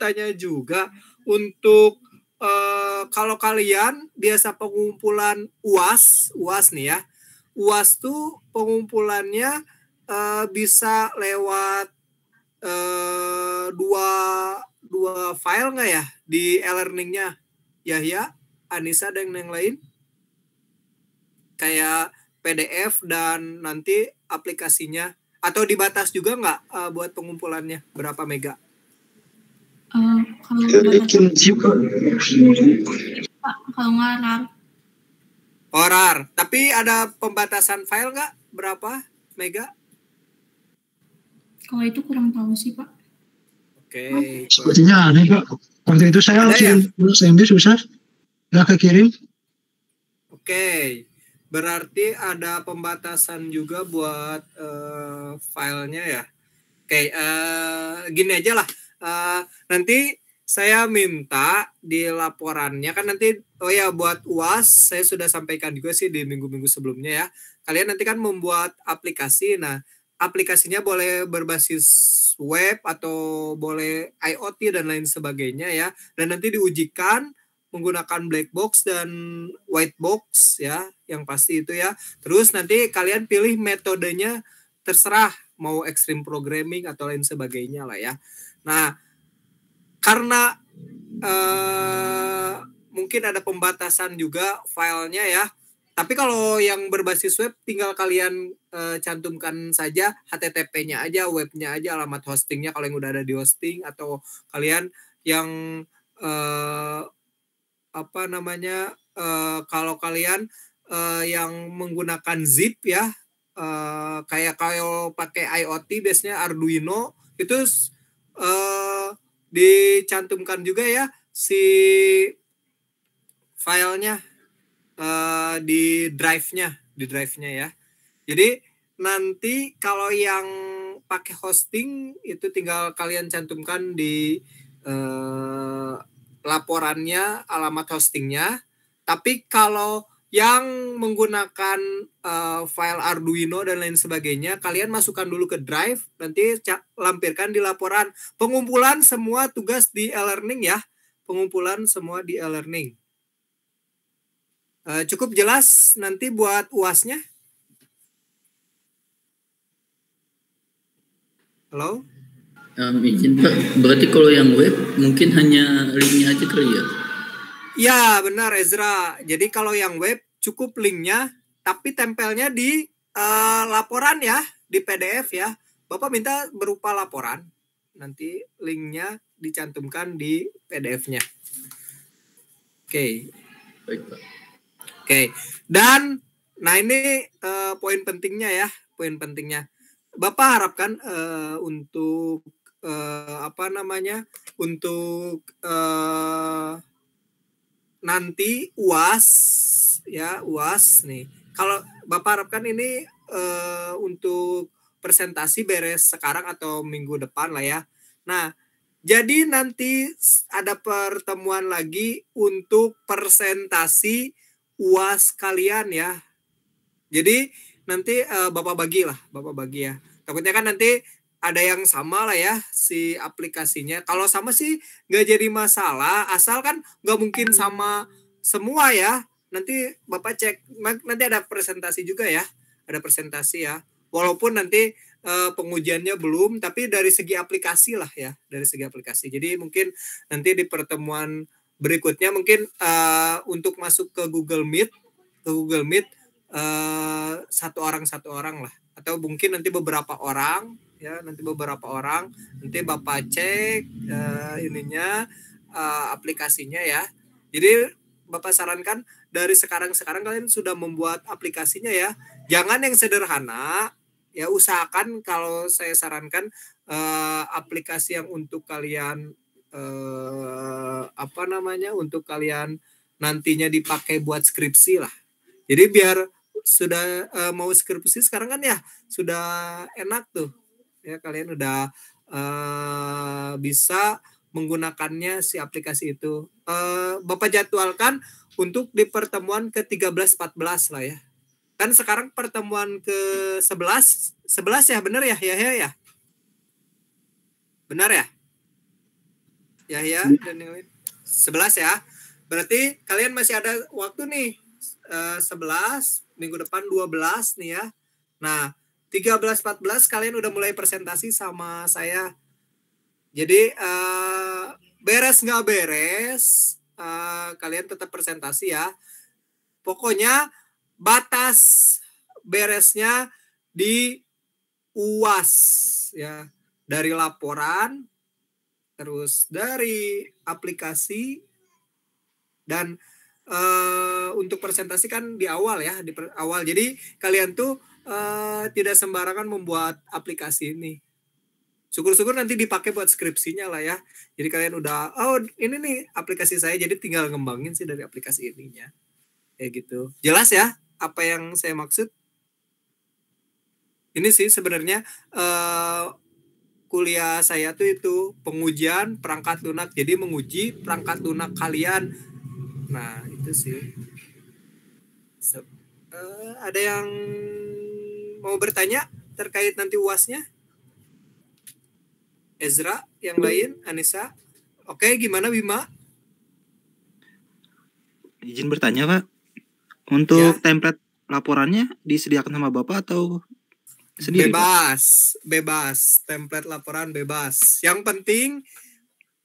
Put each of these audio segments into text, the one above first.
tanya juga untuk kalau kalian biasa pengumpulan UAS nih ya, UAS tuh pengumpulannya bisa lewat dua file nggak ya di e-learningnya? Yahya, Anissa, dan yang lain? Kayak PDF dan nanti aplikasinya, atau dibatas juga nggak buat pengumpulannya berapa mega? Kalau nggak RAR. Oh, RAR. Tapi ada pembatasan file nggak? Berapa mega? Kalau itu kurang tahu sih, Pak. Oke. Sepertinya aneh, Pak. Waktu itu saya kirim SMB susah. Nggak kekirim. Oke. Berarti ada pembatasan juga buat filenya ya. Oke, gini aja lah. Nanti saya minta di laporannya kan nanti, oh ya, buat UAS saya sudah sampaikan juga sih di minggu-minggu sebelumnya ya. Kalian nanti kan membuat aplikasi. Nah, aplikasinya boleh berbasis web atau boleh IoT dan lain sebagainya ya. Dan nanti diujikan menggunakan black box dan white box ya, yang pasti itu ya. Terus nanti kalian pilih metodenya, terserah mau extreme programming atau lain sebagainya lah ya. Nah, karena mungkin ada pembatasan juga filenya ya. Tapi kalau yang berbasis web tinggal kalian cantumkan saja HTTP-nya aja, webnya aja, alamat hostingnya kalau yang udah ada di hosting, atau kalian yang kalau kalian yang menggunakan zip ya, kayak kalau pakai IoT biasanya Arduino itu dicantumkan juga ya si filenya di drive-nya ya. Jadi nanti kalau yang pakai hosting itu tinggal kalian cantumkan di laporannya alamat hostingnya. Tapi kalau yang menggunakan file Arduino dan lain sebagainya, kalian masukkan dulu ke drive, nanti lampirkan di laporan pengumpulan semua tugas di e-learning ya. Pengumpulan semua di e-learning. Cukup jelas nanti buat UAS-nya? Halo? Izin Pak, berarti kalau yang web mungkin hanya linknya aja kali ya? Ya benar Ezra, jadi kalau yang web cukup linknya, tapi tempelnya di laporan ya, di PDF ya. Bapak minta berupa laporan, nanti linknya dicantumkan di PDF-nya. Oke. Baik Pak. Oke, dan nah ini poin pentingnya ya, poin pentingnya. Bapak harapkan untuk untuk nanti UAS ya, UAS nih. Kalau Bapak harapkan ini untuk presentasi beres sekarang atau minggu depan lah ya. Nah, jadi nanti ada pertemuan lagi untuk presentasi UAS kalian ya. Jadi nanti Bapak bagi ya. Takutnya kan nanti ada yang sama lah ya si aplikasinya. Kalau sama sih nggak jadi masalah, asal kan nggak mungkin sama semua ya. Nanti Bapak cek, nanti ada presentasi juga ya. Ada presentasi ya. Walaupun nanti pengujiannya belum, tapi dari segi aplikasi lah ya, dari segi aplikasi. Jadi mungkin nanti di pertemuan berikutnya mungkin untuk masuk ke Google Meet satu orang lah, atau mungkin nanti beberapa orang ya, nanti Bapak cek aplikasinya ya. Jadi Bapak sarankan dari sekarang kalian sudah membuat aplikasinya ya, jangan yang sederhana ya, usahakan kalau saya sarankan aplikasi yang untuk kalian untuk kalian nantinya dipakai buat skripsi lah. Jadi biar sudah mau skripsi sekarang kan ya sudah enak tuh ya, kalian udah bisa menggunakannya si aplikasi itu. Bapak jadwalkan untuk di pertemuan ke-13-14 lah ya. Kan sekarang pertemuan ke-11 ya, benar ya? Ya. Benar ya? Yahya dan yang lain. 11 ya. Berarti kalian masih ada waktu nih. 11, minggu depan 12 nih ya. Nah, 13 14 kalian udah mulai presentasi sama saya. Jadi beres nggak beres, kalian tetap presentasi ya. Pokoknya batas beresnya di UAS ya. Dari laporan, terus dari aplikasi, dan untuk presentasi kan di awal ya, di awal. Jadi kalian tuh tidak sembarangan membuat aplikasi ini. Syukur-syukur nanti dipakai buat skripsinya lah ya. Jadi kalian udah, oh ini nih aplikasi saya, jadi tinggal ngembangin sih dari aplikasi ininya. Kayak gitu. Jelas ya apa yang saya maksud? Ini sih sebenarnya kuliah saya tuh itu pengujian perangkat lunak. Jadi menguji perangkat lunak kalian. Nah itu sih. Ada yang mau bertanya terkait nanti UASnya? Ezra, yang lain, Anissa. Oke, gimana Bima? Izin bertanya Pak, untuk template laporannya disediakan sama Bapak atau sendiri? Bebas. Template laporan bebas. Yang penting,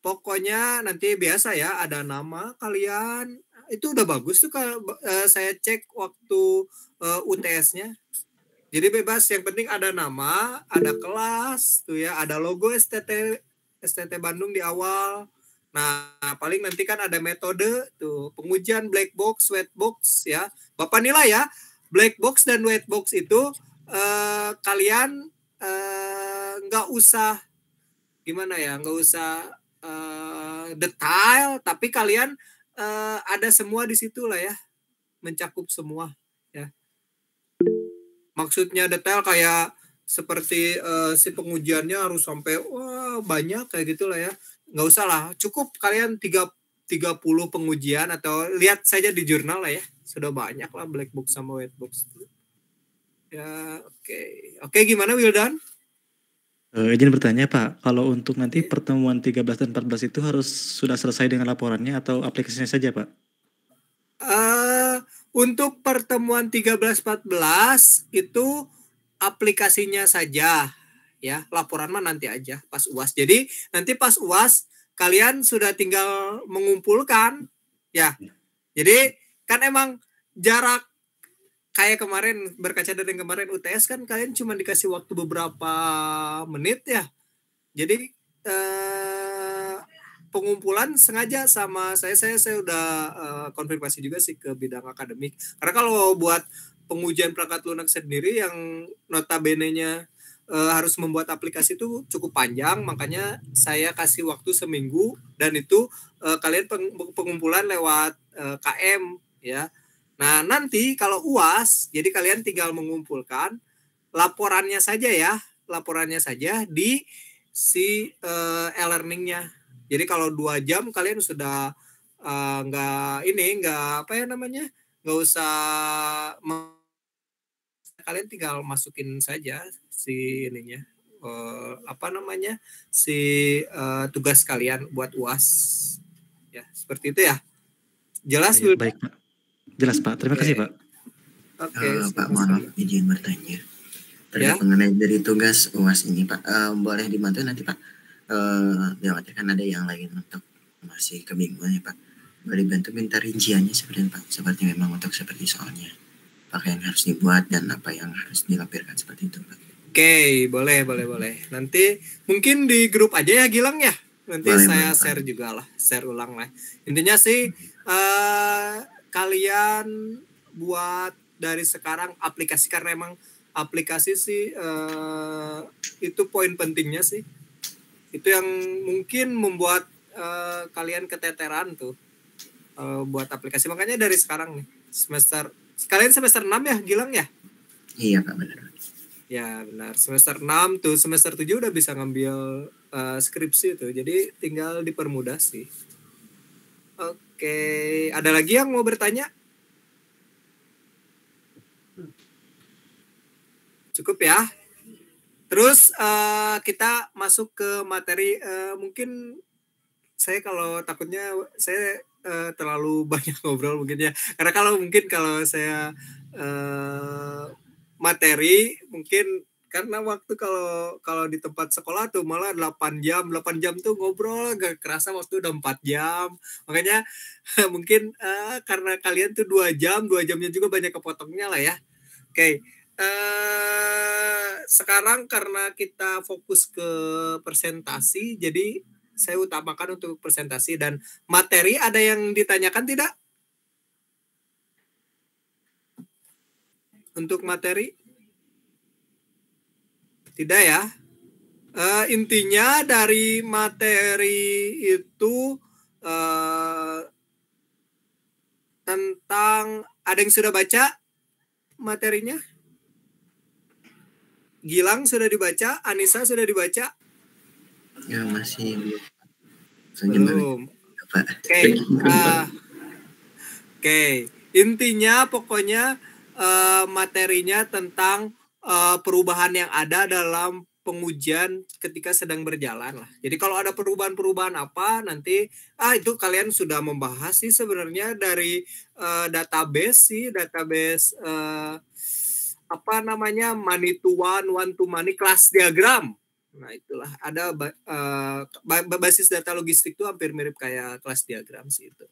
pokoknya nanti biasa ya, ada nama kalian. Itu udah bagus tuh kalau saya cek waktu UTS-nya. Jadi bebas, yang penting ada nama, ada kelas, tuh ya, ada logo STT Bandung di awal. Nah, paling nanti kan ada metode tuh, pengujian black box, white box ya. Bapak nilai ya, black box dan white box itu kalian nggak usah gimana ya, nggak usah detail, tapi kalian ada semua di situ lah ya, mencakup semua ya. Maksudnya detail kayak seperti si pengujiannya harus sampai banyak kayak gitulah ya. Nggak usah lah, cukup kalian 30 pengujian atau lihat saja di jurnal lah ya. Sudah banyak lah black box sama white box. Ya, oke, gimana Wildan? Izin bertanya Pak, kalau untuk nanti pertemuan 13 dan 14 itu harus sudah selesai dengan laporannya atau aplikasinya saja Pak? Untuk pertemuan 13-14 itu aplikasinya saja ya, laporan mah nanti aja pas UAS. Jadi nanti pas UAS kalian sudah tinggal mengumpulkan ya. Jadi kan emang jarak kayak kemarin, berkaca dari yang kemarin UTS kan kalian cuma dikasih waktu beberapa menit ya. Jadi pengumpulan sengaja sama saya udah konfirmasi juga sih ke bidang akademik. Karena kalau buat pengujian perangkat lunak sendiri yang notabene-nya harus membuat aplikasi itu cukup panjang, makanya saya kasih waktu seminggu, dan itu kalian pengumpulan lewat KM ya. Nah nanti kalau UAS, jadi kalian tinggal mengumpulkan laporannya saja ya, di si e-learningnya. Jadi kalau 2 jam kalian sudah nggak usah, kalian tinggal masukin saja si ininya tugas kalian buat UAS ya, seperti itu ya. Jelas ya, baik Pak, jelas Pak, terima kasih Pak. Oke, Pak, mohon maaf izin bertanya terkait mengenai dari tugas UAS ini Pak, boleh dibantu nanti Pak? Kan ada yang lain untuk masih kebingungan ya Pak, boleh bantu minta rinciannya seperti memang untuk seperti soalnya apa yang harus dibuat dan apa yang harus dilampirkan seperti itu Pak. Oke, boleh. Nanti mungkin di grup aja ya Gilang ya. Nanti saya share juga lah, share ulang lah. Intinya sih kalian buat dari sekarang aplikasi, karena emang aplikasi sih itu poin pentingnya sih. Itu yang mungkin membuat kalian keteteran tuh buat aplikasi. Makanya dari sekarang nih, kalian semester 6 ya Gilang ya? Iya Pak, benar. Ya benar, semester 6 tuh, semester 7 udah bisa ngambil skripsi tuh. Jadi tinggal dipermudah sih. Oke, ada lagi yang mau bertanya? Cukup ya. Terus kita masuk ke materi, mungkin saya kalau takutnya saya terlalu banyak ngobrol mungkin ya. Karena kalau saya materi mungkin karena waktu kalau di tempat sekolah tuh malah 8 jam tuh ngobrol gak kerasa waktu udah 4 jam. Makanya mungkin karena kalian tuh 2 jamnya juga banyak kepotongnya lah ya. Oke. Sekarang karena kita fokus ke presentasi, jadi saya utamakan untuk presentasi dan materi. Ada yang ditanyakan tidak? Untuk materi? Tidak ya? Intinya dari materi itu tentang, ada yang sudah baca materinya? Gilang sudah dibaca? Anissa sudah dibaca? Ya masih belum. Oke. Intinya pokoknya materinya tentang perubahan yang ada dalam pengujian ketika sedang berjalan lah. Jadi kalau ada perubahan-perubahan apa nanti itu kalian sudah membahas sih sebenarnya dari database apa namanya money to one to money class diagram. Nah itulah ada basis data logistik itu hampir mirip kayak kelas diagram sih itu.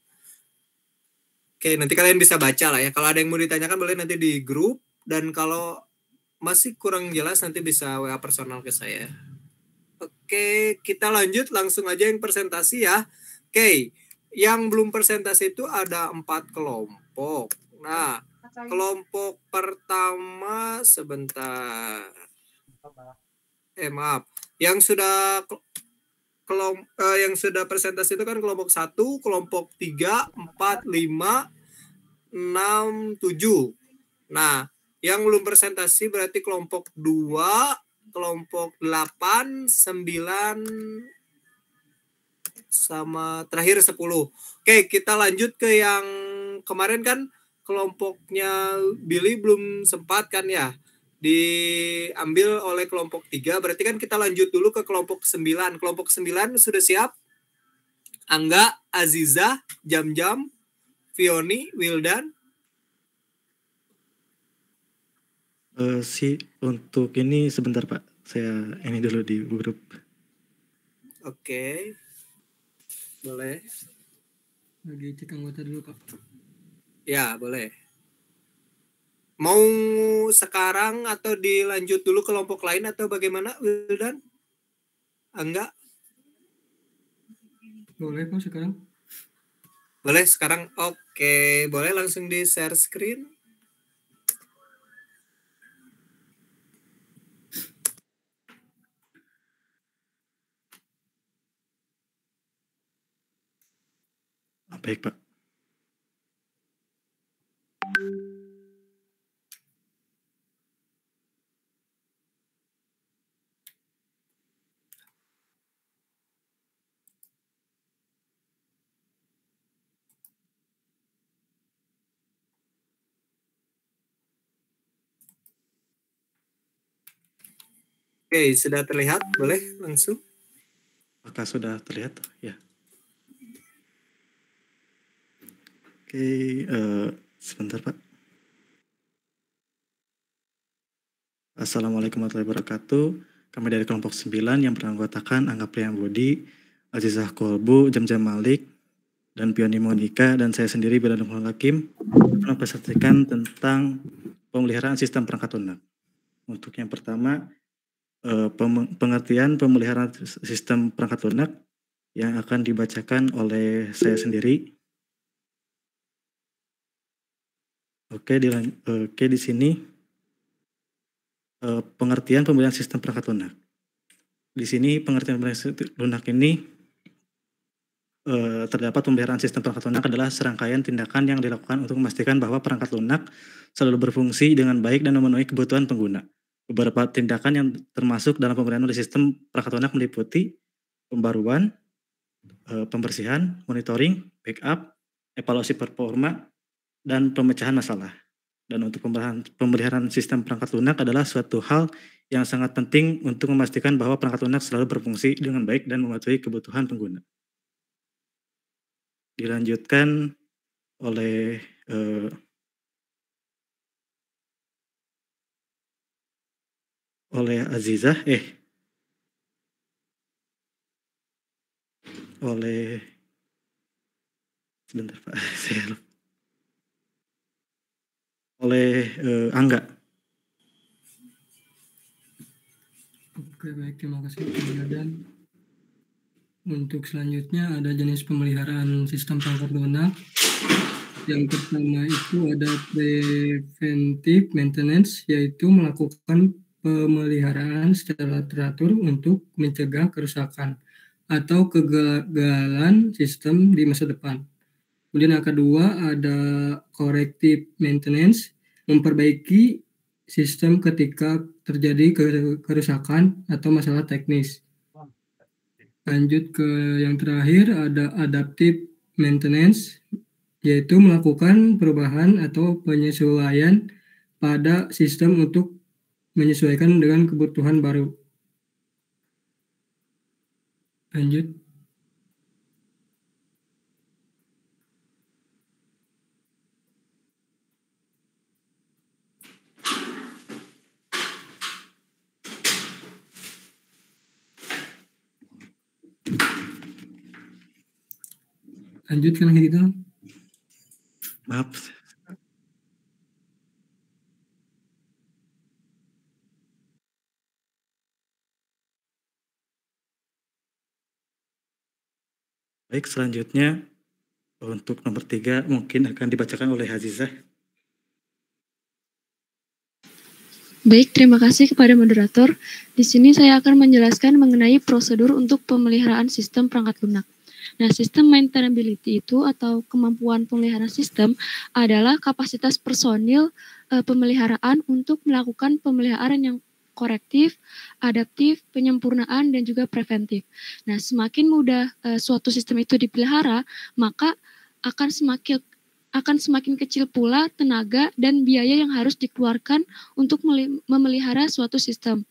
Oke, nanti kalian bisa baca lah ya. Kalau ada yang mau ditanyakan boleh nanti di grup, dan kalau masih kurang jelas nanti bisa WA personal ke saya. Oke, kita lanjut langsung aja yang presentasi ya. Oke, yang belum presentasi itu ada 4 kelompok. Nah, kelompok pertama sebentar. Maaf. Yang sudah presentasi itu kan kelompok 1, kelompok 3, 4, 5, 6, 7. Nah, yang belum presentasi berarti kelompok 2, kelompok 8, 9, sama terakhir 10. Oke, kita lanjut ke yang kemarin kan kelompoknya Billy belum sempat kan ya diambil oleh kelompok 3. Berarti kan kita lanjut dulu ke kelompok 9. Kelompok 9 sudah siap? Angga, Aziza, Jam-Jam, Fioni, Wildan. Untuk ini sebentar Pak, saya ini dulu di grup. Oke. Boleh. Lagi cek anggota dulu Pak. Ya, boleh. Mau sekarang atau dilanjut dulu kelompok lain atau bagaimana, Wildan? Enggak? Boleh Pak sekarang? Boleh sekarang. Oke, boleh langsung di share screen. Baik Pak. Oke, sudah terlihat? Boleh langsung? Apakah sudah terlihat? Ya. Oke, sebentar Pak. Assalamualaikum warahmatullahi wabarakatuh. Kami dari kelompok 9 yang beranggotakan Angga Priyambudi, Azizah Kolbu, Jam-Jam Malik, dan Pioni Monika, dan saya sendiri Bilal Hakim mempresentasikan tentang pemeliharaan sistem perangkat lunak. Untuk yang pertama, pengertian pemeliharaan sistem perangkat lunak yang akan dibacakan oleh saya sendiri. Oke, di sini pengertian pemeliharaan sistem perangkat lunak. Di sini pengertian pemeliharaan lunak ini terdapat pemeliharaan sistem perangkat lunak adalah serangkaian tindakan yang dilakukan untuk memastikan bahwa perangkat lunak selalu berfungsi dengan baik dan memenuhi kebutuhan pengguna. Beberapa tindakan yang termasuk dalam pemeliharaan sistem perangkat lunak meliputi pembaruan, pembersihan, monitoring, backup, evaluasi performa, dan pemecahan masalah. Dan untuk pemeliharaan sistem perangkat lunak adalah suatu hal yang sangat penting untuk memastikan bahwa perangkat lunak selalu berfungsi dengan baik dan mematuhi kebutuhan pengguna. dilanjutkan oleh Azizah, sebentar Pak, oleh Angga. Oke, baik, terima kasih Dan. Untuk selanjutnya ada jenis pemeliharaan sistem perangkat lunak. Yang pertama itu ada preventive maintenance, yaitu melakukan pemeliharaan secara teratur untuk mencegah kerusakan atau kegagalan sistem di masa depan. Kemudian yang kedua ada corrective maintenance, memperbaiki sistem ketika terjadi kerusakan atau masalah teknis. Lanjut ke yang terakhir ada adaptive maintenance, yaitu melakukan perubahan atau penyesuaian pada sistem untuk menyesuaikan dengan kebutuhan baru. Lanjut. Lanjutkan gitu. Maaf. Baik, selanjutnya untuk nomor 3 mungkin akan dibacakan oleh Azizah. Baik, terima kasih kepada moderator. Di sini saya akan menjelaskan mengenai prosedur untuk pemeliharaan sistem perangkat lunak. Nah, sistem maintainability itu atau kemampuan pemeliharaan sistem adalah kapasitas personil pemeliharaan untuk melakukan pemeliharaan yang korektif, adaptif, penyempurnaan, dan juga preventif. Nah, semakin mudah suatu sistem itu dipelihara, maka akan semakin kecil pula tenaga dan biaya yang harus dikeluarkan untuk memelihara suatu sistem.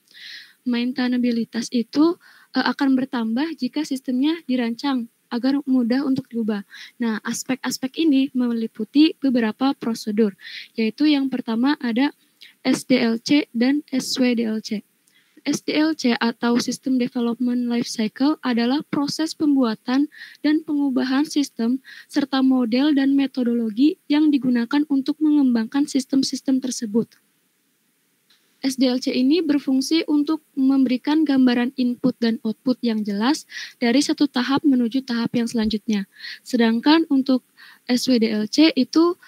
Maintainabilitas itu akan bertambah jika sistemnya dirancang agar mudah untuk diubah. Nah, aspek-aspek ini meliputi beberapa prosedur, yaitu yang pertama ada SDLC dan SWDLC. SDLC atau System Development Life Cycle adalah proses pembuatan dan pengubahan sistem serta model dan metodologi yang digunakan untuk mengembangkan sistem-sistem tersebut. SDLC ini berfungsi untuk memberikan gambaran input dan output yang jelas dari satu tahap menuju tahap yang selanjutnya. Sedangkan untuk SWDLC itu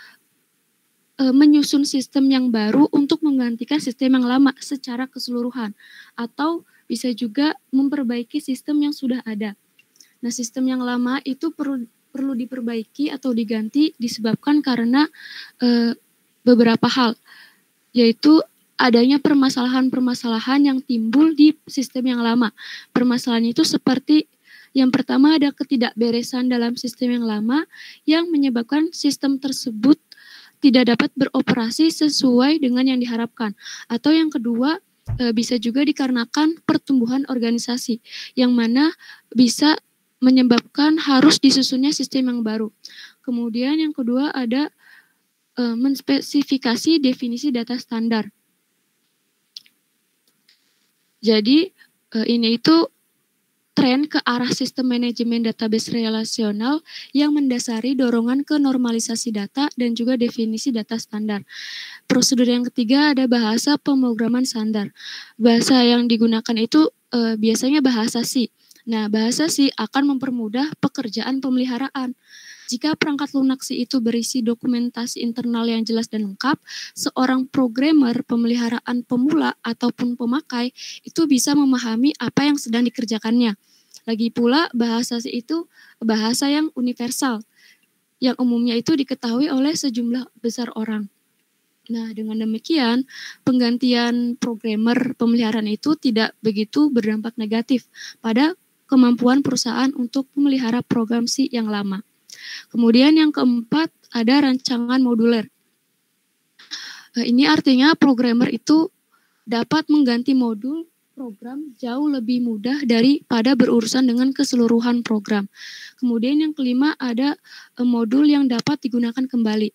menyusun sistem yang baru untuk menggantikan sistem yang lama secara keseluruhan, atau bisa juga memperbaiki sistem yang sudah ada. Nah, sistem yang lama itu perlu diperbaiki atau diganti disebabkan karena beberapa hal, yaitu adanya permasalahan-permasalahan yang timbul di sistem yang lama. Permasalahan itu seperti yang pertama ada ketidakberesan dalam sistem yang lama yang menyebabkan sistem tersebut tidak dapat beroperasi sesuai dengan yang diharapkan. Atau yang kedua bisa juga dikarenakan pertumbuhan organisasi yang mana bisa menyebabkan harus disusunnya sistem yang baru. Kemudian yang kedua ada menspesifikasi definisi data standar. Jadi ini itu tren ke arah sistem manajemen database relasional yang mendasari dorongan ke normalisasi data dan juga definisi data standar. Prosedur yang ketiga ada bahasa pemrograman standar. Bahasa yang digunakan itu biasanya bahasa C. Nah, bahasa C akan mempermudah pekerjaan pemeliharaan. Jika perangkat lunak C itu berisi dokumentasi internal yang jelas dan lengkap, seorang programmer pemeliharaan pemula ataupun pemakai itu bisa memahami apa yang sedang dikerjakannya. Lagi pula bahasa C itu bahasa yang universal, yang umumnya itu diketahui oleh sejumlah besar orang. Nah, dengan demikian, penggantian programmer pemeliharaan itu tidak begitu berdampak negatif pada kemampuan perusahaan untuk memelihara program C yang lama. Kemudian yang keempat ada rancangan moduler. Ini artinya programmer itu dapat mengganti modul program jauh lebih mudah daripada berurusan dengan keseluruhan program. Kemudian yang kelima ada modul yang dapat digunakan kembali.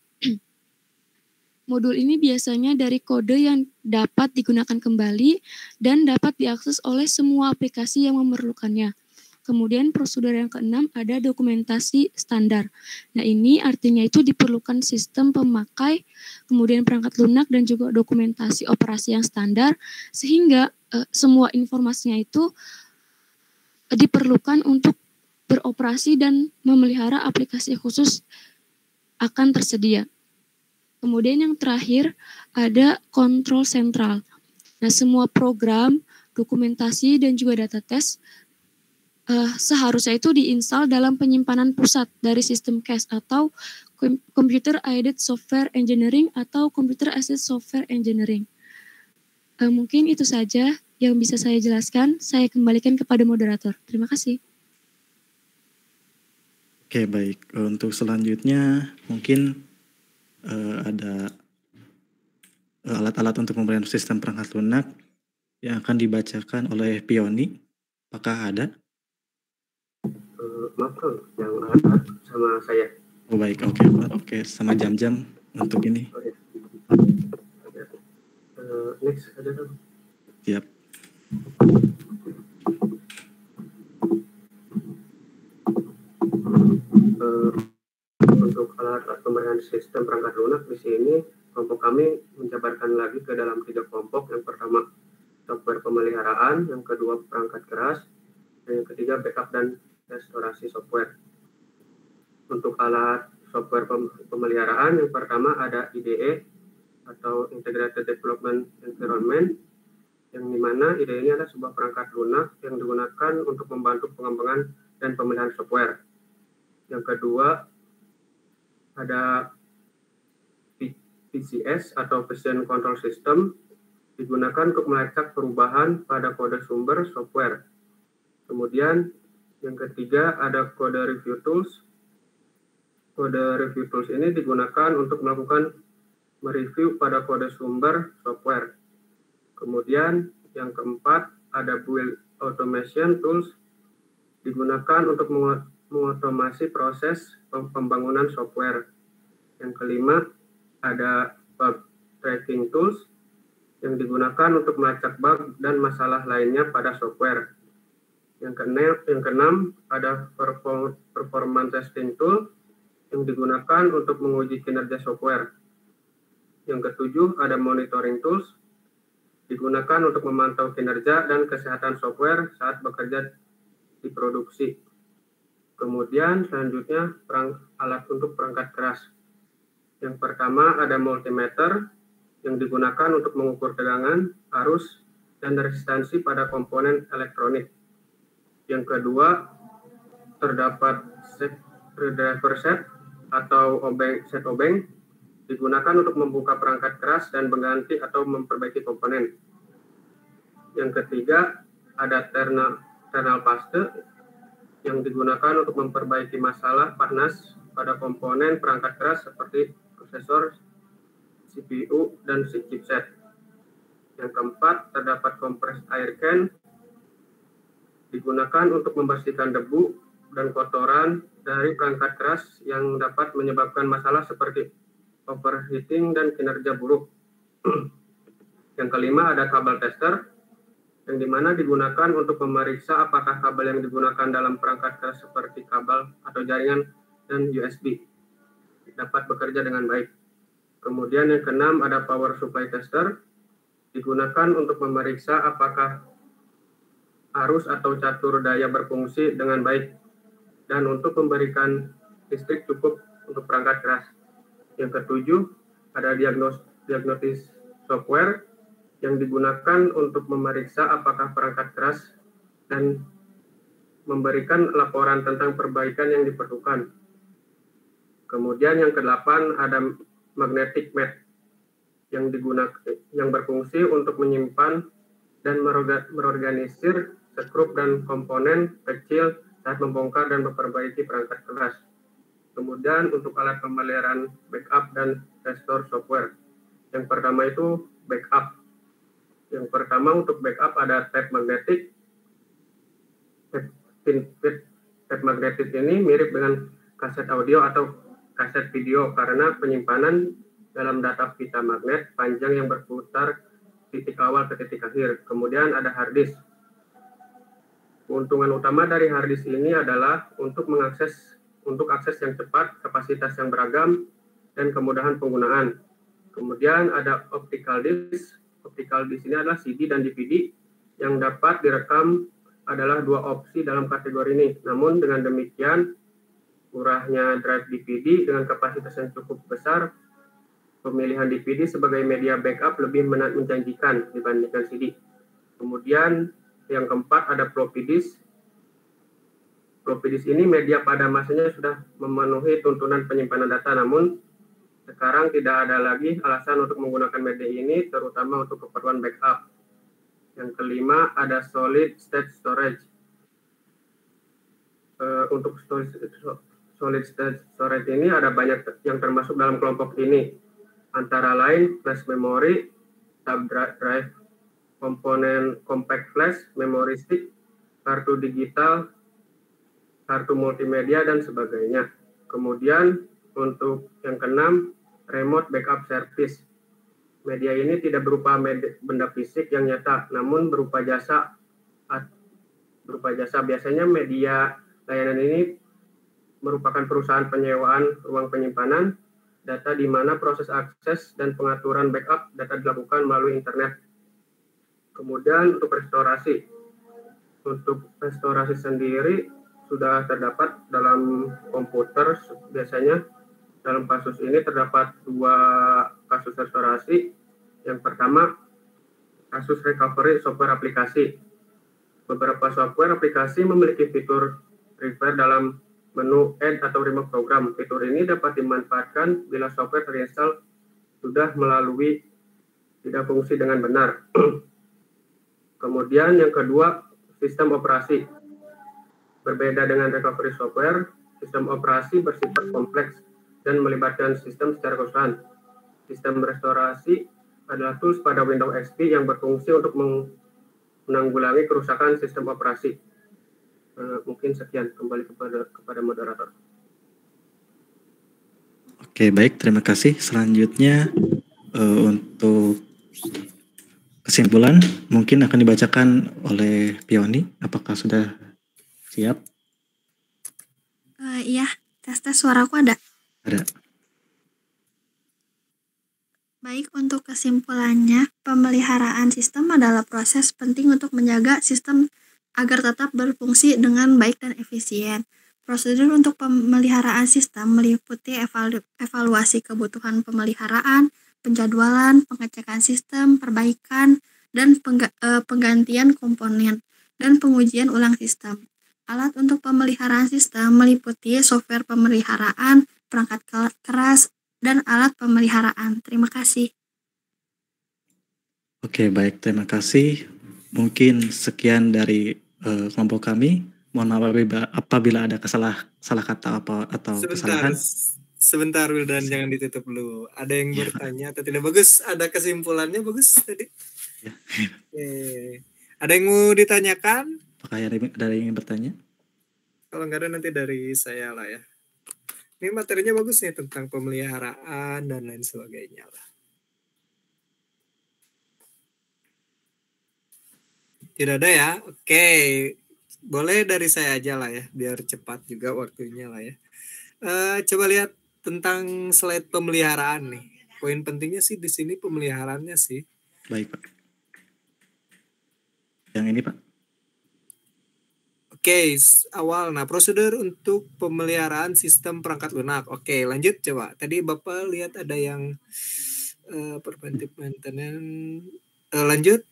Modul ini biasanya dari kode yang dapat digunakan kembali dan dapat diakses oleh semua aplikasi yang memerlukannya. Kemudian prosedur yang keenam ada dokumentasi standar. Nah ini artinya itu diperlukan sistem pemakai, kemudian perangkat lunak dan juga dokumentasi operasi yang standar sehingga semua informasinya itu diperlukan untuk beroperasi dan memelihara aplikasi khusus akan tersedia. Kemudian yang terakhir ada kontrol sentral. Nah semua program, dokumentasi dan juga data test seharusnya itu diinstal dalam penyimpanan pusat dari sistem CAS atau Computer Aided Software Engineering atau Computer Assisted Software Engineering. Mungkin itu saja yang bisa saya jelaskan. Saya kembalikan kepada moderator. Terima kasih. Oke, baik. Untuk selanjutnya mungkin ada alat-alat untuk pemberian sistem perangkat lunak yang akan dibacakan oleh Pioni. Apakah ada? Maaf Kang, yang ada sama saya. Oh baik, oke. Sama jam-jam untuk ini. Oh, ya. Next ada Kang. Siap. Untuk alat pemberian sistem perangkat lunak di sini kelompok kami menjabarkan lagi ke dalam 3 kelompok. Yang pertama software pemeliharaan, yang kedua perangkat keras, dan yang ketiga backup dan restorasi software. Untuk alat software pemeliharaan yang pertama ada IDE atau Integrated Development Environment, yang dimana IDE ini adalah sebuah perangkat lunak yang digunakan untuk membantu pengembangan dan pemeliharaan software. Yang kedua ada PCS atau Version Control System, digunakan untuk melacak perubahan pada kode sumber software. Kemudian yang ketiga ada Code Review Tools. Code Review Tools ini digunakan untuk melakukan mereview pada kode sumber software. Kemudian yang keempat ada Build Automation Tools, digunakan untuk mengotomasi proses pembangunan software. Yang kelima ada Bug Tracking Tools, yang digunakan untuk melacak bug dan masalah lainnya pada software. Yang keenam ada Performance Testing Tool, yang digunakan untuk menguji kinerja software. Yang ketujuh ada Monitoring Tools, digunakan untuk memantau kinerja dan kesehatan software saat bekerja di produksi. Kemudian selanjutnya alat untuk perangkat keras. Yang pertama ada multimeter, yang digunakan untuk mengukur tegangan, arus, dan resistansi pada komponen elektronik. Yang kedua, terdapat driver set atau set obeng, digunakan untuk membuka perangkat keras dan mengganti atau memperbaiki komponen. Yang ketiga, ada thermal paste, yang digunakan untuk memperbaiki masalah panas pada komponen perangkat keras seperti prosesor, CPU, dan chipset. Yang keempat, terdapat compressed air can, digunakan untuk membersihkan debu dan kotoran dari perangkat keras yang dapat menyebabkan masalah seperti overheating dan kinerja buruk. Yang kelima ada kabel tester, yang dimana digunakan untuk memeriksa apakah kabel yang digunakan dalam perangkat keras seperti kabel atau jaringan dan USB dapat bekerja dengan baik. Kemudian yang keenam ada power supply tester, digunakan untuk memeriksa apakah arus atau catur daya berfungsi dengan baik dan untuk memberikan listrik cukup untuk perangkat keras. Yang ketujuh ada diagnosis software, yang digunakan untuk memeriksa apakah perangkat keras dan memberikan laporan tentang perbaikan yang diperlukan. Kemudian yang kedelapan ada magnetic mat, yang berfungsi untuk menyimpan dan merorganisir skrup dan komponen kecil saat membongkar dan memperbaiki perangkat keras. Kemudian untuk alat pemeliharaan backup dan restore software. Yang pertama itu backup. Yang pertama untuk backup ada tape magnetik. Tape magnetik ini mirip dengan kaset audio atau kaset video karena penyimpanan dalam data pita magnet panjang yang berputar titik awal ke titik akhir. Kemudian ada hard disk. Keuntungan utama dari hard disk ini adalah untuk akses yang cepat, kapasitas yang beragam, dan kemudahan penggunaan. Kemudian ada optical disk. Optical disk ini adalah CD dan DVD yang dapat direkam adalah dua opsi dalam kategori ini. Namun dengan demikian, murahnya drive DVD dengan kapasitas yang cukup besar, pemilihan DVD sebagai media backup lebih menjanjikan dibandingkan CD. Kemudian yang keempat ada floppy disk. Floppy disk ini media pada masanya sudah memenuhi tuntunan penyimpanan data, namun sekarang tidak ada lagi alasan untuk menggunakan media ini, terutama untuk keperluan backup. Yang kelima ada solid state storage. Untuk solid state storage ini ada banyak yang termasuk dalam kelompok ini, antara lain flash memory, tab drive, komponen compact flash, memory stick, kartu digital, kartu multimedia, dan sebagainya. Kemudian untuk yang keenam, remote backup service. Media ini tidak berupa benda fisik yang nyata, namun berupa jasa. Biasanya media layanan ini merupakan perusahaan penyewaan ruang penyimpanan data di mana proses akses dan pengaturan backup data dilakukan melalui internet. Kemudian untuk restorasi. Untuk restorasi sendiri sudah terdapat dalam komputer biasanya. Dalam kasus ini terdapat dua kasus restorasi. Yang pertama, kasus recovery software aplikasi. Beberapa software aplikasi memiliki fitur repair dalam menu add atau remove program. Fitur ini dapat dimanfaatkan bila software terinstall sudah tidak fungsi dengan benar. Kemudian yang kedua, sistem operasi. Berbeda dengan recovery software, sistem operasi bersifat kompleks dan melibatkan sistem secara keseluruhan. Sistem restorasi adalah tools pada Windows XP yang berfungsi untuk menanggulangi kerusakan sistem operasi. Mungkin sekian, kembali kepada moderator. Oke, baik, terima kasih. Selanjutnya untuk kesimpulan mungkin akan dibacakan oleh Pioni. Apakah sudah siap? Iya, tes suaraku ada. Ada. Baik, untuk kesimpulannya, pemeliharaan sistem adalah proses penting untuk menjaga sistem agar tetap berfungsi dengan baik dan efisien. Prosedur untuk pemeliharaan sistem meliputi evaluasi kebutuhan pemeliharaan, penjadwalan, pengecekan sistem, perbaikan, dan penggantian komponen, dan pengujian ulang sistem. Alat untuk pemeliharaan sistem meliputi software pemeliharaan, perangkat keras, dan alat pemeliharaan. Terima kasih. Oke, baik, terima kasih. Mungkin sekian dari kelompok kami. Mohon maaf apabila ada salah kata atau kesalahan. Sebentar Wildan, jangan ditutup dulu. Ada yang bertanya atau tidak? Bagus, ada kesimpulannya bagus tadi. Ya. Ada yang mau ditanyakan? Apakah ada yang ingin bertanya? Kalau nggak ada nanti dari saya lah ya. Ini materinya bagus nih tentang pemeliharaan dan lain sebagainya lah. Tidak ada ya? Oke. Boleh dari saya aja lah ya, biar cepat juga waktunya lah ya. Coba lihat tentang slide pemeliharaan nih. Poin pentingnya sih di sini pemeliharaannya sih. Baik, Pak. Yang ini, Pak. Oke, awal. Nah, prosedur untuk pemeliharaan sistem perangkat lunak. Oke, lanjut coba. Tadi Bapak lihat ada yang preventive maintenance. Lanjut.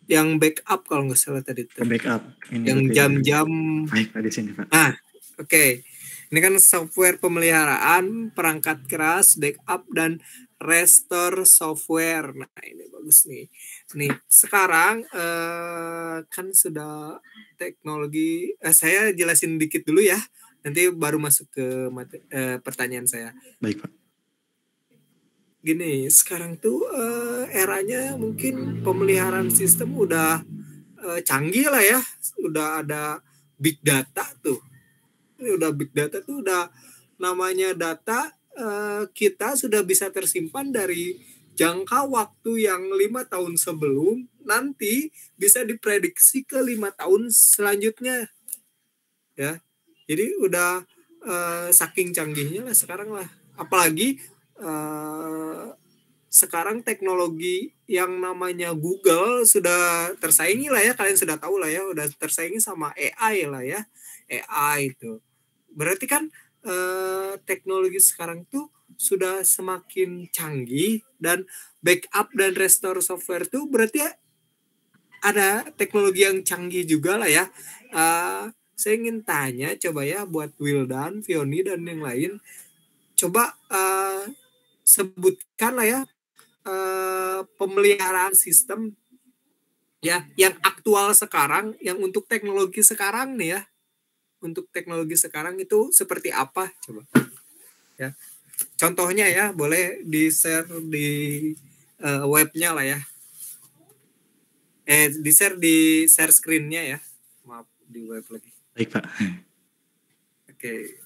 Yang backup kalau nggak salah tadi. Backup. Ini yang jam-jam. Baik, di sini, Pak. Oke. Ini kan software pemeliharaan, perangkat keras, backup, dan restore software. Nah, ini bagus nih. Nih, sekarang kan sudah teknologi. Saya jelasin dikit dulu ya. Nanti baru masuk ke pertanyaan saya. Baik, Pak. gini, sekarang tuh eranya mungkin pemeliharaan sistem udah canggih lah ya, udah ada big data tuh. Ini udah big data tuh udah namanya data kita sudah bisa tersimpan dari jangka waktu yang 5 tahun sebelum, nanti bisa diprediksi ke 5 tahun selanjutnya ya. Jadi udah saking canggihnya lah sekarang lah. Apalagi sekarang teknologi yang namanya Google sudah tersaingi lah ya, kalian sudah tahu lah ya, udah tersaingi sama AI lah ya. AI itu berarti kan teknologi sekarang tuh sudah semakin canggih, dan backup dan restore software tuh berarti ada teknologi yang canggih juga lah ya. Saya ingin tanya coba ya buat Wildan, Fioni dan yang lain, coba sebutkan lah ya pemeliharaan sistem ya yang aktual sekarang, yang untuk teknologi sekarang nih ya, untuk teknologi sekarang itu seperti apa coba ya, contohnya ya, boleh di share di webnya lah ya, di share screennya ya, maaf di web lagi. Baik Pak. Oke.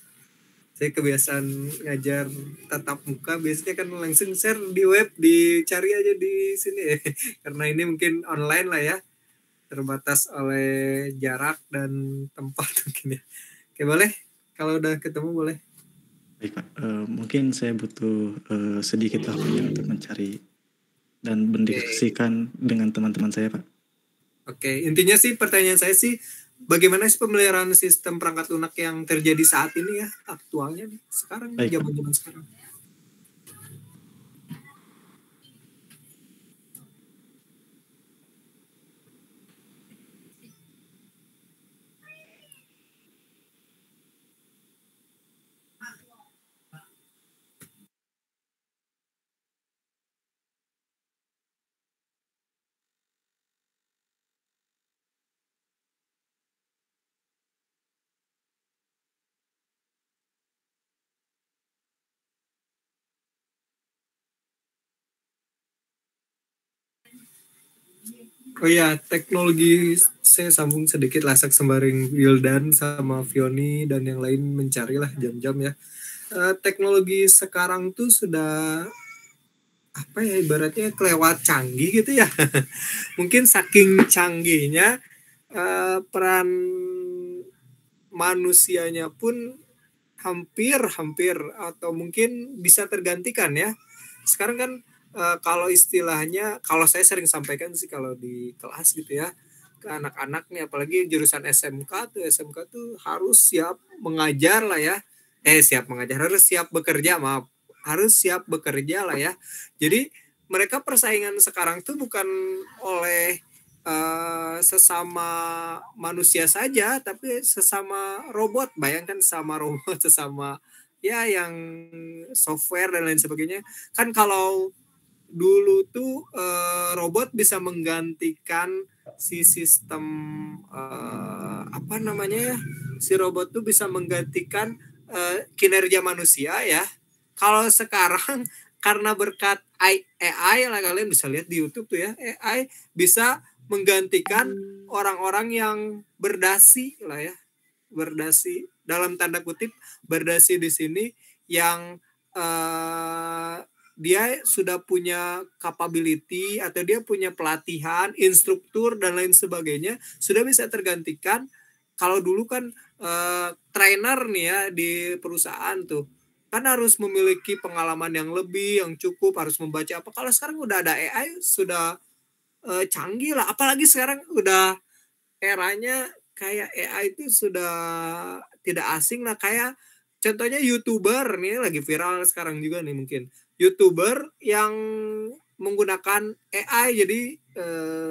Saya kebiasaan ngajar tatap muka, biasanya kan langsung share di web, dicari aja di sini karena ini mungkin online lah ya, terbatas oleh jarak dan tempat mungkin ya. Oke, boleh kalau udah ketemu boleh. Baik Pak, mungkin saya butuh sedikit waktu untuk mencari dan mendiskusikan dengan teman-teman saya Pak. Oke, intinya sih pertanyaan saya sih, bagaimana sih pemeliharaan sistem perangkat lunak yang terjadi saat ini ya, aktualnya nih, sekarang, zaman-zaman sekarang. Oh iya, teknologi, saya sambung sedikit lah sembari Wildan sama Fioni dan yang lain mencari lah jam-jam ya. Teknologi sekarang tuh sudah apa ya, ibaratnya kelewat canggih gitu ya. Mungkin saking canggihnya peran manusianya pun hampir atau mungkin bisa tergantikan ya. Sekarang kan kalau istilahnya, kalau saya sering sampaikan sih kalau di kelas gitu ya, ke anak-anak nih, apalagi jurusan SMK tuh harus siap mengajar lah ya. Siap mengajar, harus siap bekerja, maaf. Harus siap bekerja lah ya. Jadi mereka persaingan sekarang tuh bukan oleh sesama manusia saja, tapi sesama robot. Bayangkan sama robot, sesama ya yang software dan lain sebagainya. Kan kalau dulu tuh robot bisa menggantikan si sistem apa namanya ya, si robot tuh bisa menggantikan kinerja manusia ya. Kalau sekarang karena berkat AI lah, kalian bisa lihat di YouTube tuh ya, AI bisa menggantikan orang-orang yang berdasi lah ya, berdasi dalam tanda kutip, berdasi di sini yang dia sudah punya capability atau dia punya pelatihan, instruktur dan lain sebagainya, sudah bisa tergantikan. Kalau dulu kan trainer nih ya di perusahaan tuh kan harus memiliki pengalaman yang lebih, yang cukup, harus membaca apa. Kalau sekarang udah ada AI, sudah canggih lah. Apalagi sekarang udah eranya kayak AI itu sudah tidak asing lah. Kayak contohnya YouTuber nih lagi viral sekarang juga nih, mungkin YouTuber yang menggunakan AI. Jadi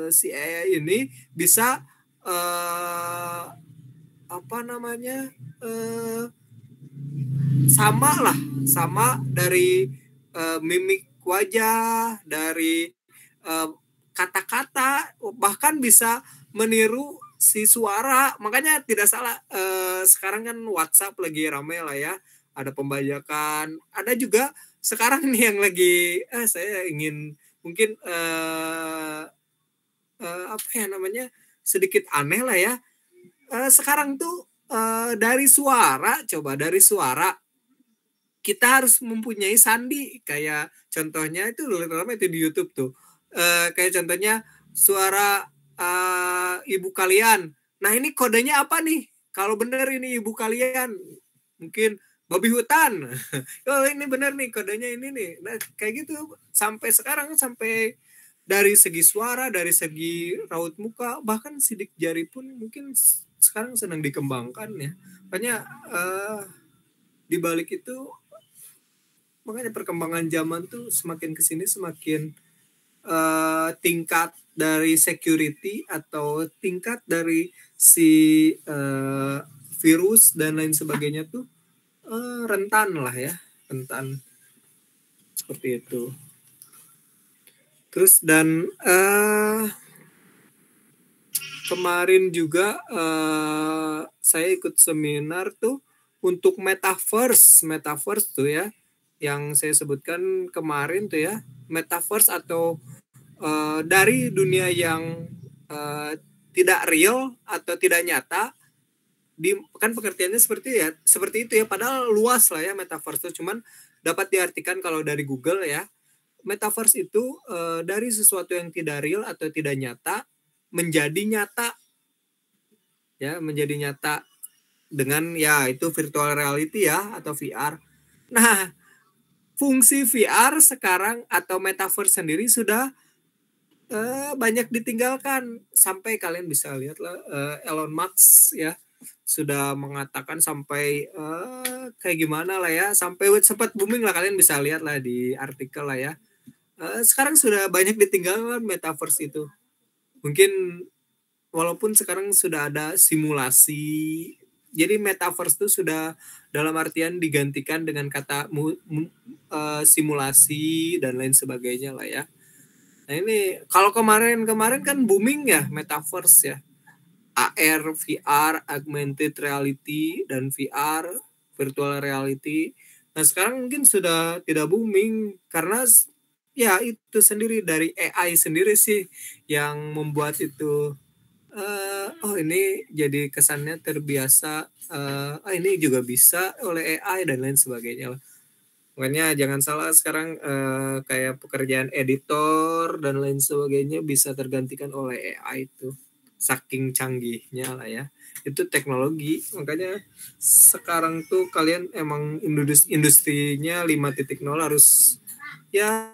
si AI ini bisa apa namanya sama dari mimik wajah, dari kata-kata, bahkan bisa meniru si suara. Makanya tidak salah sekarang kan WhatsApp lagi ramai lah ya, ada pembajakan, ada juga sekarang nih yang lagi saya ingin mungkin apa ya namanya sedikit aneh lah ya. Sekarang tuh dari suara kita harus mempunyai sandi, kayak contohnya itu lama itu di YouTube tuh. Kayak contohnya suara ibu kalian. Nah, ini kodenya apa nih? Kalau benar ini ibu kalian, mungkin babi hutan. Oh, ini benar nih kodenya ini nih. Nah, kayak gitu sampai sekarang, sampai dari segi suara, dari segi raut muka, bahkan sidik jari pun mungkin sekarang sedang dikembangkan ya. Makanya di balik itu, makanya perkembangan zaman tuh semakin kesini semakin tingkat dari security atau tingkat dari si virus dan lain sebagainya tuh rentan lah ya, rentan seperti itu. Terus dan kemarin juga saya ikut seminar tuh untuk metaverse tuh ya, yang saya sebutkan kemarin tuh ya, metaverse atau dari dunia yang tidak real atau tidak nyata, kan pengertiannya seperti itu ya, padahal luas lah ya metaverse itu. Cuman dapat diartikan kalau dari Google ya, metaverse itu dari sesuatu yang tidak real atau tidak nyata menjadi nyata ya, menjadi nyata dengan ya itu virtual reality ya atau VR. Nah, fungsi VR sekarang atau metaverse sendiri sudah banyak ditinggalkan. Sampai kalian bisa lihat lah Elon Musk ya sudah mengatakan sampai kayak gimana lah ya, sampai sempat booming lah, kalian bisa lihat lah di artikel lah ya. Sekarang sudah banyak ditinggalkan metaverse itu. Mungkin walaupun sekarang sudah ada simulasi, jadi metaverse itu sudah dalam artian digantikan dengan kata simulasi dan lain sebagainya lah ya. Nah ini kalau kemarin kan booming ya metaverse ya, AR, VR, augmented reality dan VR, virtual reality. Nah sekarang mungkin sudah tidak booming karena ya itu sendiri dari AI sendiri sih yang membuat itu. Oh ini jadi kesannya terbiasa, ini juga bisa oleh AI dan lain sebagainya lah. Makanya jangan salah sekarang kayak pekerjaan editor dan lain sebagainya bisa tergantikan oleh AI itu, saking canggihnya lah ya, itu teknologi. Makanya sekarang tuh kalian emang industrinya 5.0 harus ya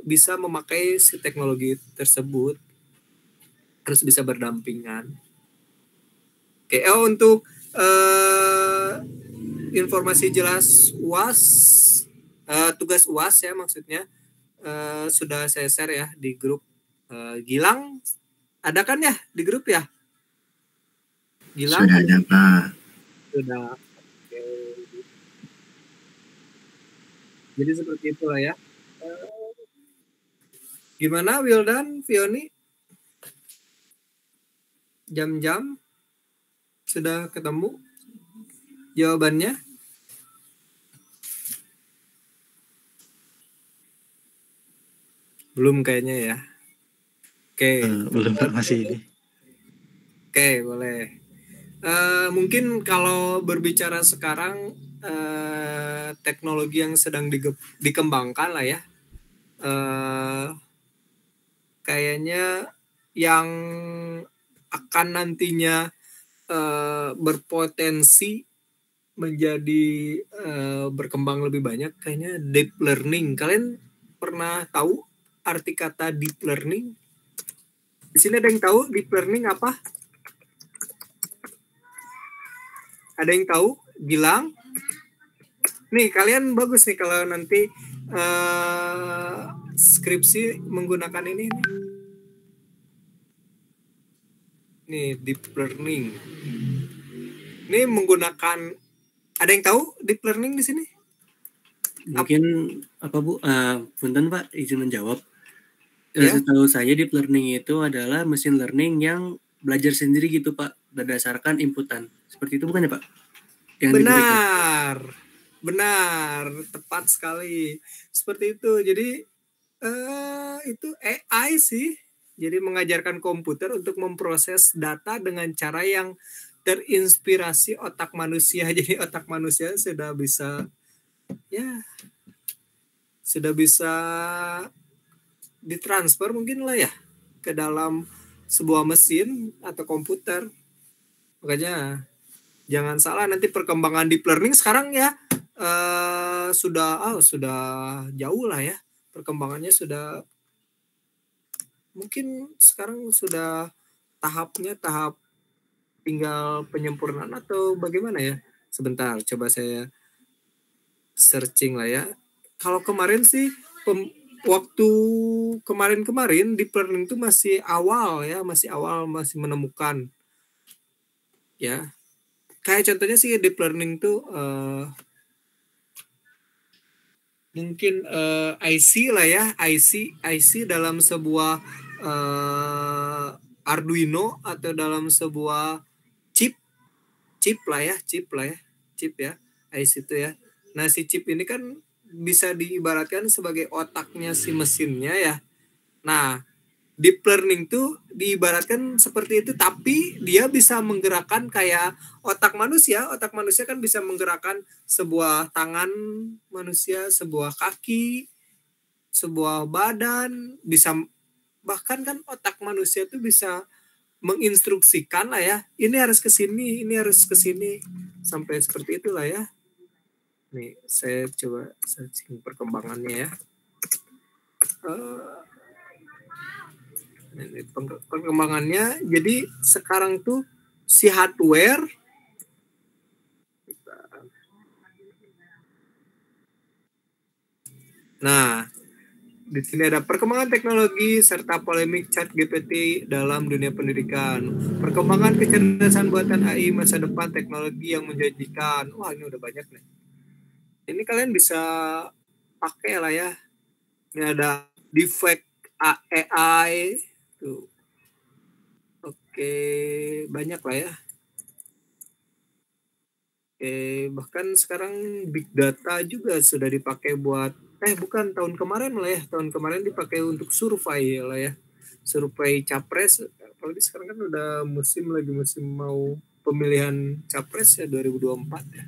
bisa memakai si teknologi tersebut, harus bisa berdampingan. Oke, untuk informasi jelas UAS, tugas UAS ya maksudnya, sudah saya share ya di grup. Gilang ada kan ya di grup ya? Gilang? Sudah ada Pak. Sudah. Oke. Jadi seperti itulah ya. Gimana Wildan, Fioni? Jam-jam sudah ketemu jawabannya? Belum kayaknya ya. Oke. Belum Pak, masih ini. Oke, boleh. Mungkin kalau berbicara sekarang teknologi yang sedang dikembangkan lah ya. Kayaknya yang akan nantinya berpotensi menjadi berkembang lebih banyak kayaknya deep learning. Kalian pernah tahu arti kata deep learning? Di sini ada yang tahu deep learning apa? Ada yang tahu? Bilang. Nih kalian bagus nih kalau nanti skripsi menggunakan ini nih. Nih deep learning. Ini menggunakan, ada yang tahu deep learning di sini? Mungkin apa Bu? Punten Pak, izin menjawab. Ya. Setahu saya deep learning itu adalah mesin learning yang belajar sendiri gitu Pak, berdasarkan inputan. Seperti itu bukan ya Pak? Yang benar. Benar, tepat sekali. Seperti itu. Jadi itu AI sih. Jadi mengajarkan komputer untuk memproses data dengan cara yang terinspirasi otak manusia. Jadi otak manusia sudah bisa ditransfer mungkin lah ya ke dalam sebuah mesin atau komputer. Makanya jangan salah, nanti perkembangan deep learning sekarang ya sudah jauh lah ya, perkembangannya sudah mungkin sekarang sudah tahap tinggal penyempurnaan atau bagaimana ya. Sebentar, coba saya searching lah ya. Kalau kemarin sih waktu kemarin deep learning itu masih awal, masih menemukan ya. Kayak contohnya sih deep learning tuh mungkin IC lah ya, IC dalam sebuah Arduino atau dalam sebuah chip ya, IC itu ya. Nah, si chip ini kan bisa diibaratkan sebagai otaknya si mesinnya ya. Nah, deep learning tuh diibaratkan seperti itu, tapi dia bisa menggerakkan kayak otak manusia. Otak manusia kan bisa menggerakkan sebuah tangan manusia, sebuah kaki, sebuah badan, bisa bahkan kan otak manusia tuh bisa menginstruksikan lah ya. Ini harus ke sini, sampai seperti itulah ya. Nih, saya coba searching perkembangannya ya. Ini perkembangannya, jadi sekarang tuh si hardware di sini ada perkembangan teknologi serta polemik ChatGPT dalam dunia pendidikan, perkembangan kecerdasan buatan AI, masa depan teknologi yang menjanjikan. Wah, ini udah banyak nih. Ini kalian bisa pakai lah ya. Ini ada deepfake AI tuh. Oke, banyak lah ya. Bahkan sekarang big data juga sudah dipakai buat bukan tahun kemarin lah ya. Tahun kemarin dipakai untuk survei lah ya. Survei capres, apalagi sekarang kan udah musim mau pemilihan capres ya 2024 ya.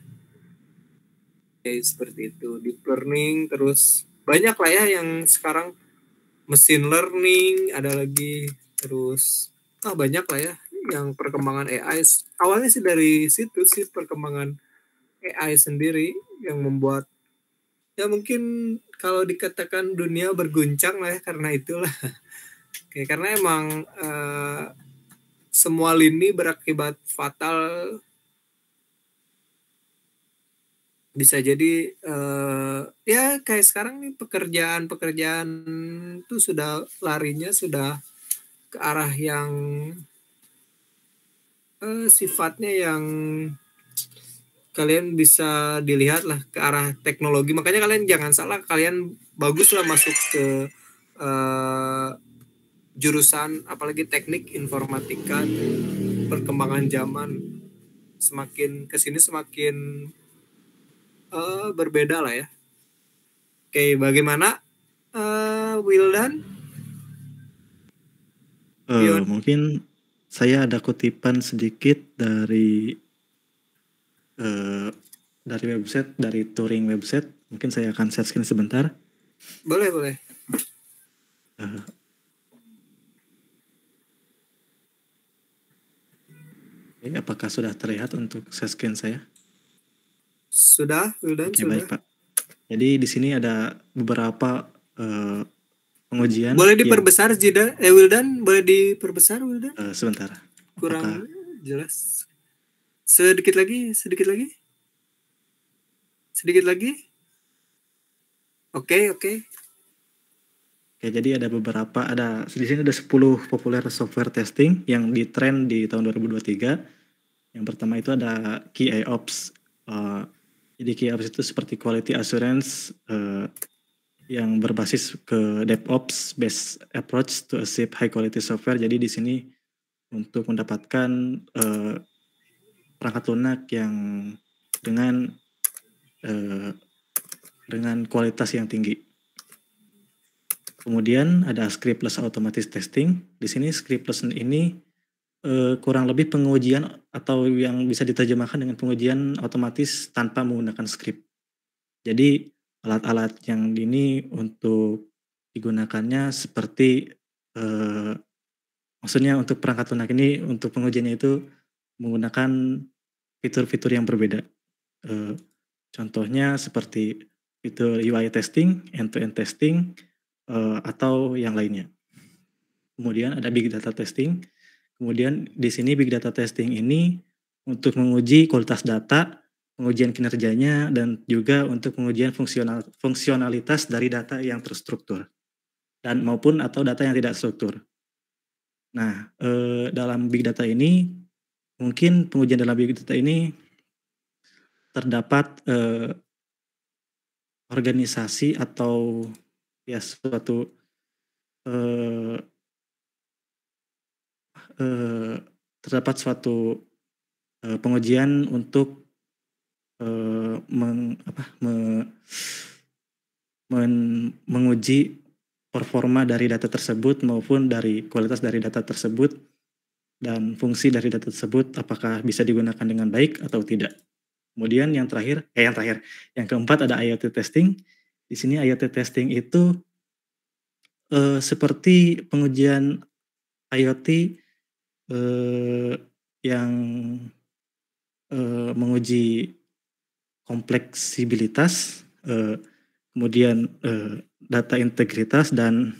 Seperti itu, deep learning, terus banyak lah ya yang sekarang machine learning, ada lagi terus banyak lah ya yang perkembangan AI. Awalnya sih dari situ sih perkembangan AI sendiri yang membuat ya mungkin kalau dikatakan dunia berguncang lah ya karena itulah. Karena emang semua lini berakibat fatal. Bisa jadi ya kayak sekarang nih pekerjaan tuh sudah larinya sudah ke arah yang sifatnya yang kalian bisa dilihat lah ke arah teknologi. Makanya kalian jangan salah, kalian baguslah masuk ke jurusan apalagi teknik informatika. Perkembangan zaman semakin kesini semakin berbeda lah ya. Oke, bagaimana Wildan? Mungkin saya ada kutipan sedikit dari website, dari Turing website. Mungkin saya akan share screen sebentar. Boleh. Apakah sudah terlihat untuk share screen saya? Sudah, Wildan. Oke, baik Pak. Jadi di sini ada beberapa pengujian. Boleh diperbesar Wildan? Boleh diperbesar Wildan? Sebentar. Kurang jelas. Sedikit lagi. Oke. Oke, jadi ada beberapa, di sini ada 10 populer software testing yang ditrend di tahun 2023. Yang pertama itu ada KeyOps. Jadi KeyOps itu seperti quality assurance yang berbasis ke DevOps based approach to achieve high quality software. Jadi di sini untuk mendapatkan perangkat lunak yang dengan dengan kualitas yang tinggi. Kemudian ada scriptless automatic testing. Di sini scriptless ini kurang lebih pengujian atau yang bisa diterjemahkan dengan pengujian otomatis tanpa menggunakan script. Jadi alat-alat yang ini untuk digunakannya seperti maksudnya untuk perangkat lunak ini untuk pengujiannya itu menggunakan fitur-fitur yang berbeda. Contohnya seperti fitur UI testing, end-to-end testing, atau yang lainnya. Kemudian ada big data testing. Kemudian di sini big data testing ini untuk menguji kualitas data, pengujian kinerjanya, dan juga untuk pengujian fungsionalitas dari data yang terstruktur dan maupun atau data yang tidak struktur. Nah, dalam big data ini mungkin pengujian dalam big data ini terdapat organisasi atau ya suatu terdapat suatu pengujian untuk menguji performa dari data tersebut maupun dari kualitas dari data tersebut dan fungsi dari data tersebut apakah bisa digunakan dengan baik atau tidak. Kemudian yang keempat ada IoT testing. Di sini IoT testing itu seperti pengujian IoT yang menguji kompleksibilitas, kemudian data integritas dan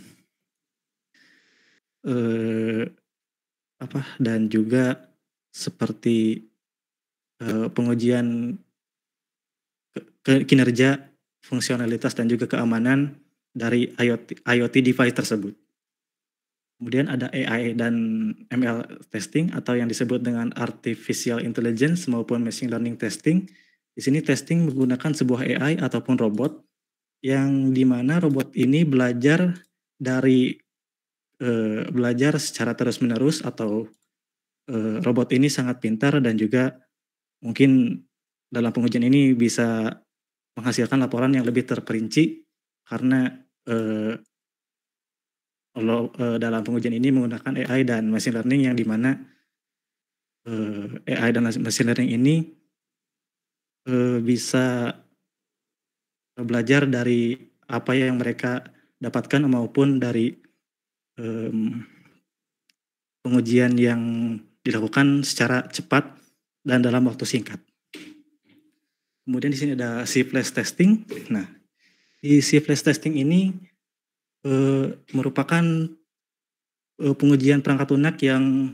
dan juga seperti pengujian kinerja, fungsionalitas dan juga keamanan dari IoT device tersebut. Kemudian ada AI dan ML testing atau yang disebut dengan artificial intelligence maupun machine learning testing. Di sini testing menggunakan sebuah AI ataupun robot yang dimana robot ini belajar secara terus-menerus atau robot ini sangat pintar dan juga mungkin dalam pengujian ini bisa menghasilkan laporan yang lebih terperinci karena dalam pengujian ini menggunakan AI dan machine learning yang dimana AI dan machine learning ini bisa belajar dari apa yang mereka dapatkan maupun dari pengujian yang dilakukan secara cepat dan dalam waktu singkat. Kemudian di sini ada C-flash testing. Nah, di C-flash testing ini merupakan pengujian perangkat lunak yang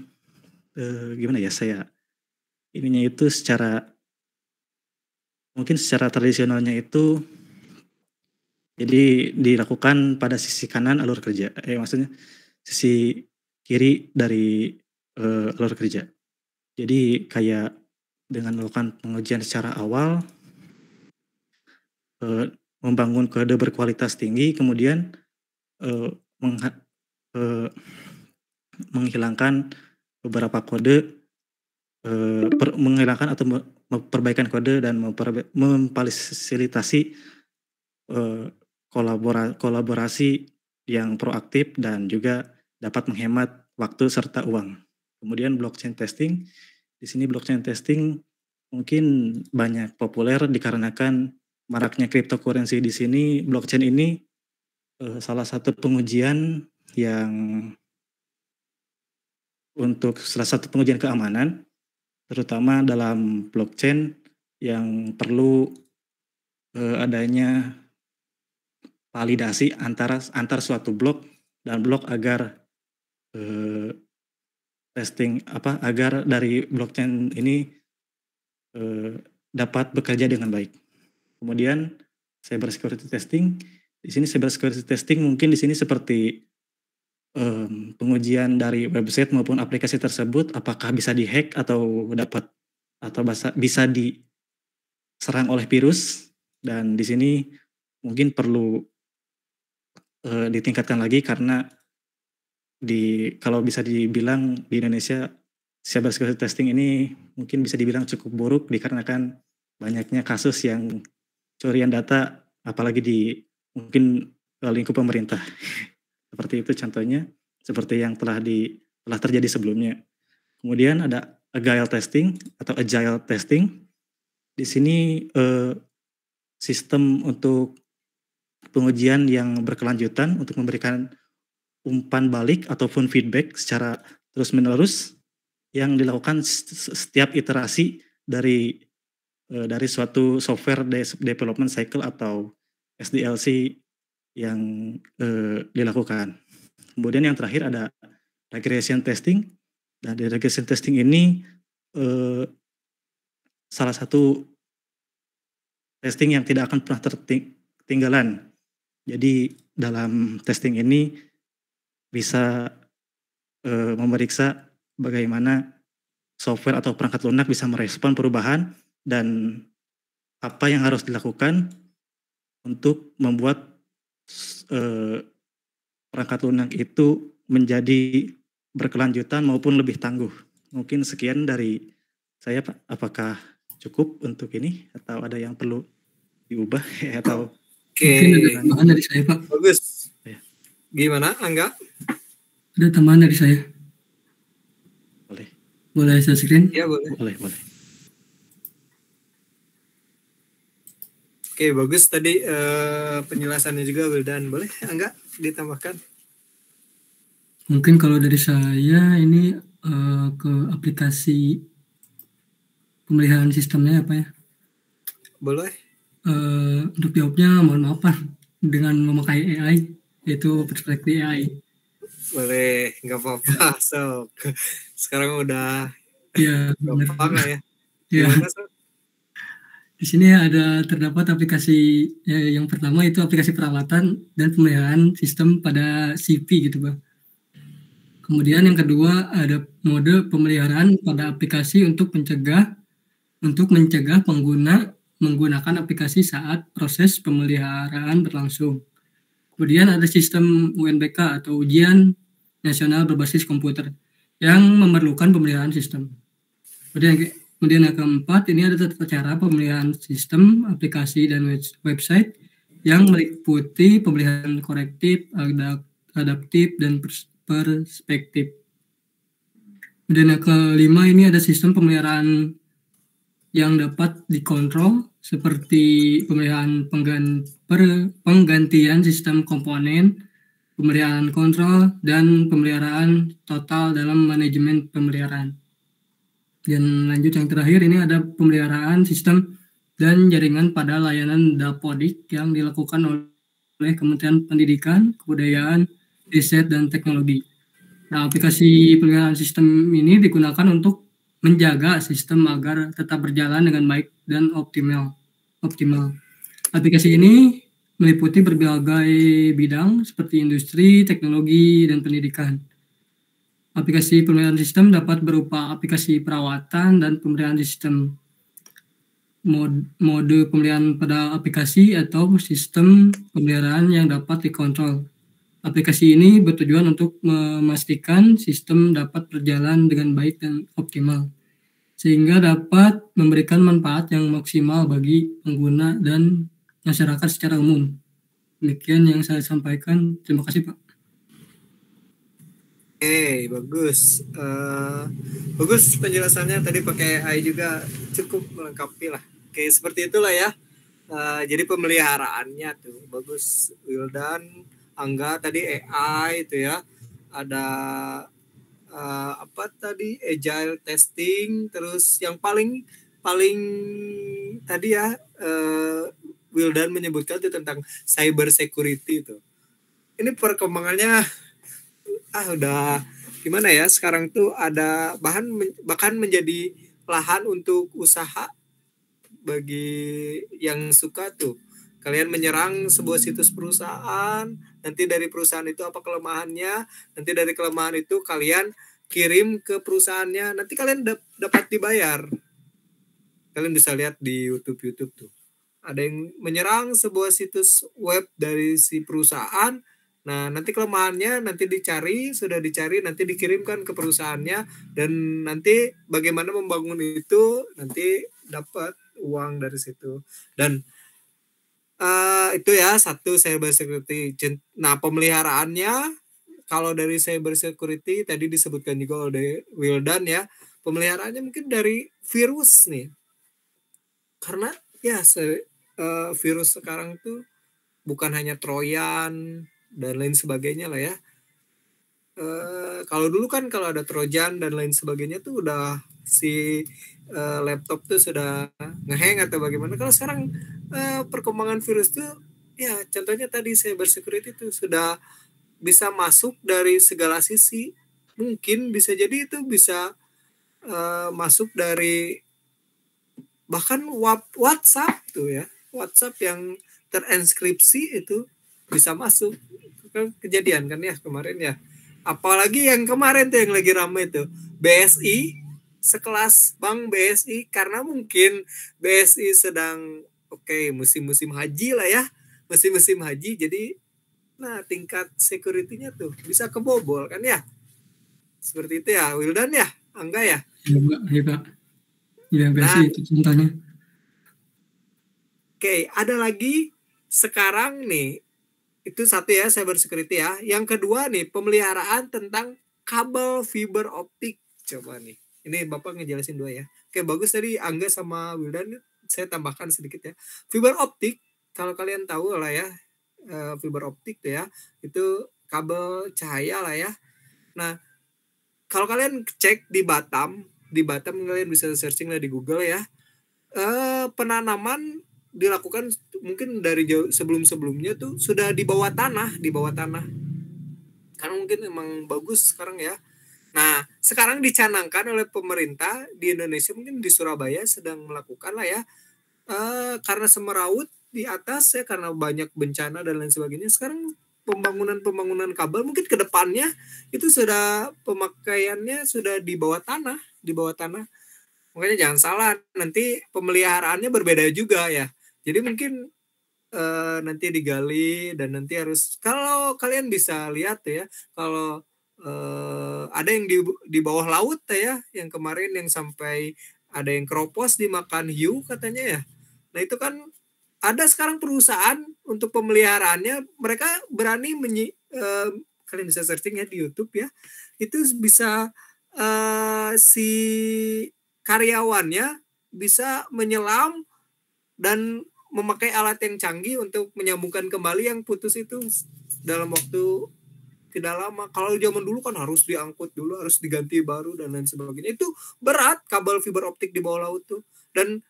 secara tradisionalnya itu jadi dilakukan pada sisi kanan alur kerja, maksudnya sisi kiri dari alur kerja. Jadi kayak dengan melakukan pengujian secara awal, membangun kode berkualitas tinggi, kemudian menghilangkan beberapa kode, menghilangkan atau memperbaikan kode dan memfasilitasi kolaborasi yang proaktif dan juga dapat menghemat waktu serta uang. Kemudian blockchain testing. Di sini blockchain testing mungkin banyak populer dikarenakan maraknya cryptocurrency di sini. Blockchain ini salah satu pengujian yang untuk salah satu pengujian keamanan, terutama dalam blockchain yang perlu adanya validasi antar suatu blok dan blok agar agar dari blockchain ini dapat bekerja dengan baik. Kemudian cyber security testing. Di sini cyber security testing mungkin di sini seperti pengujian dari website maupun aplikasi tersebut apakah bisa dihack atau bisa diserang oleh virus, dan di sini mungkin perlu ditingkatkan lagi karena kalau bisa dibilang di Indonesia cyber security testing ini mungkin bisa dibilang cukup buruk dikarenakan banyaknya kasus yang pencurian data, apalagi di mungkin lingkup pemerintah. Seperti itu contohnya, seperti yang telah terjadi sebelumnya. Kemudian ada agile testing. Di sini sistem untuk pengujian yang berkelanjutan untuk memberikan umpan balik ataupun feedback secara terus-menerus yang dilakukan setiap iterasi dari suatu software development cycle atau SDLC yang dilakukan. Kemudian yang terakhir ada regression testing. Dan di regression testing ini salah satu testing yang tidak akan pernah tertinggalan. Jadi dalam testing ini bisa memeriksa bagaimana software atau perangkat lunak bisa merespon perubahan dan apa yang harus dilakukan untuk membuat perangkat lunak itu menjadi berkelanjutan maupun lebih tangguh. Mungkin sekian dari saya, Pak. Apakah cukup untuk ini atau ada yang perlu diubah atau mungkin ada tambahan dari saya, Pak. Bagus. Gimana, Angga? Ada tambahan dari saya. Boleh saya screen? Ya, boleh. Boleh. Oke, bagus tadi penjelasannya juga, Wildan. Boleh, Angga, ditambahkan? Mungkin kalau dari saya ini ke aplikasi pemeliharaan sistemnya apa ya? Boleh. Untuk jawabnya mohon maaf Pak, dengan memakai AI, yaitu perspektif AI. Boleh, nggak apa-apa. So, sekarang udah ya gampang lah ya. Ya. Gimana, so? Di sini ada terdapat aplikasi yang pertama itu aplikasi perawatan dan pemeliharaan sistem pada CP gitu Pak. Kemudian yang kedua ada mode pemeliharaan pada aplikasi untuk mencegah pengguna menggunakan aplikasi saat proses pemeliharaan berlangsung. Kemudian ada sistem UNBK atau Ujian Nasional Berbasis Komputer yang memerlukan pemeliharaan sistem. Kemudian yang keempat, ini ada tata cara pemeliharaan sistem, aplikasi, dan website yang meliputi pemeliharaan korektif, adaptif, dan perspektif. Kemudian yang kelima, ini ada sistem pemeliharaan yang dapat dikontrol seperti pemeliharaan penggantian sistem komponen, pemeliharaan kontrol, dan pemeliharaan total dalam manajemen pemeliharaan. Dan lanjut yang terakhir ini ada pemeliharaan sistem dan jaringan pada layanan Dapodik yang dilakukan oleh Kementerian Pendidikan, Kebudayaan, Riset, dan Teknologi. Nah, aplikasi pemeliharaan sistem ini digunakan untuk menjaga sistem agar tetap berjalan dengan baik dan optimal. Aplikasi ini meliputi berbagai bidang seperti industri, teknologi, dan pendidikan. Aplikasi pemeliharaan sistem dapat berupa aplikasi perawatan dan pemeliharaan sistem, mode pemeliharaan pada aplikasi atau sistem pemeliharaan yang dapat dikontrol. Aplikasi ini bertujuan untuk memastikan sistem dapat berjalan dengan baik dan optimal, sehingga dapat memberikan manfaat yang maksimal bagi pengguna dan masyarakat secara umum. Demikian yang saya sampaikan. Terima kasih, Pak. Bagus. Bagus penjelasannya tadi pakai AI juga cukup melengkapi lah. Oke, seperti itulah ya. Jadi pemeliharaannya tuh bagus. Wildan, Angga tadi AI itu ya. Ada apa tadi agile testing, terus yang paling tadi ya Wildan menyebutkan itu tentang cyber security itu. Ini perkembangannya udah gimana ya, sekarang tuh ada bahkan menjadi lahan untuk usaha bagi yang suka tuh. Kalian menyerang sebuah situs perusahaan, nanti dari perusahaan itu apa kelemahannya, nanti dari kelemahan itu kalian kirim ke perusahaannya, nanti kalian dapat dibayar. Kalian bisa lihat di YouTube tuh. Ada yang menyerang sebuah situs web dari si perusahaan. Nah, nanti kelemahannya nanti sudah dicari, nanti dikirimkan ke perusahaannya, dan nanti bagaimana membangun itu, nanti dapat uang dari situ. Dan Itu ya satu cyber security. Nah, pemeliharaannya kalau dari cyber security tadi disebutkan juga oleh Wildan ya, pemeliharaannya mungkin dari virus nih. Karena ya virus sekarang tuh bukan hanya Trojan dan lain sebagainya lah ya. Kalau dulu kan kalau ada Trojan dan lain sebagainya tuh udah si laptop tuh sudah ngehang atau bagaimana. Kalau sekarang perkembangan virus tuh ya contohnya tadi cyber security tuh sudah bisa masuk dari segala sisi. Mungkin bisa jadi itu bisa masuk dari bahkan WhatsApp tuh ya. WhatsApp yang terenskripsi itu bisa masuk. Itu kan kejadian kan ya kemarin ya. Apalagi yang kemarin tuh yang lagi ramai tuh BSI, sekelas bank BSI, karena mungkin BSI sedang musim-musim haji lah ya, musim-musim haji, jadi nah tingkat security-nya tuh bisa kebobol kan ya, seperti itu ya Wildan ya, Angga ya. Iya Pak, ya BSI itu contohnya. Ada lagi sekarang nih. Itu satu ya cyber security ya. Yang kedua nih pemeliharaan tentang kabel fiber optik. Coba nih. Ini Bapak ngejelasin dua ya. Bagus tadi Angga sama Wildan, saya tambahkan sedikit ya. Fiber optik kalau kalian tahu lah ya. Fiber optik tuh ya. Itu kabel cahaya lah ya. Nah, kalau kalian cek di Batam kalian bisa searching lah di Google ya. Penanaman dilakukan mungkin dari jauh sebelum-sebelumnya tuh sudah di bawah tanah karena mungkin emang bagus sekarang ya. Nah sekarang dicanangkan oleh pemerintah di Indonesia, mungkin di Surabaya sedang melakukan lah ya, karena semeraut di atas ya, karena banyak bencana dan lain sebagainya. Sekarang pembangunan kabel mungkin kedepannya itu sudah pemakaiannya sudah di bawah tanah. Makanya jangan salah, nanti pemeliharaannya berbeda juga ya. Jadi mungkin nanti digali dan nanti harus, kalau kalian bisa lihat ya, kalau ada yang di bawah laut ya, yang kemarin yang sampai ada yang keropos dimakan hiu katanya ya. Nah itu kan ada sekarang perusahaan untuk pemeliharaannya, mereka berani kalian bisa searching ya di YouTube ya, itu bisa si karyawannya bisa menyelam dan memakai alat yang canggih untuk menyambungkan kembali yang putus itu dalam waktu tidak lama. Kalau zaman dulu kan harus diangkut dulu, harus diganti baru dan lain sebagainya. Itu berat kabel fiber optik di bawah laut tuh. Dan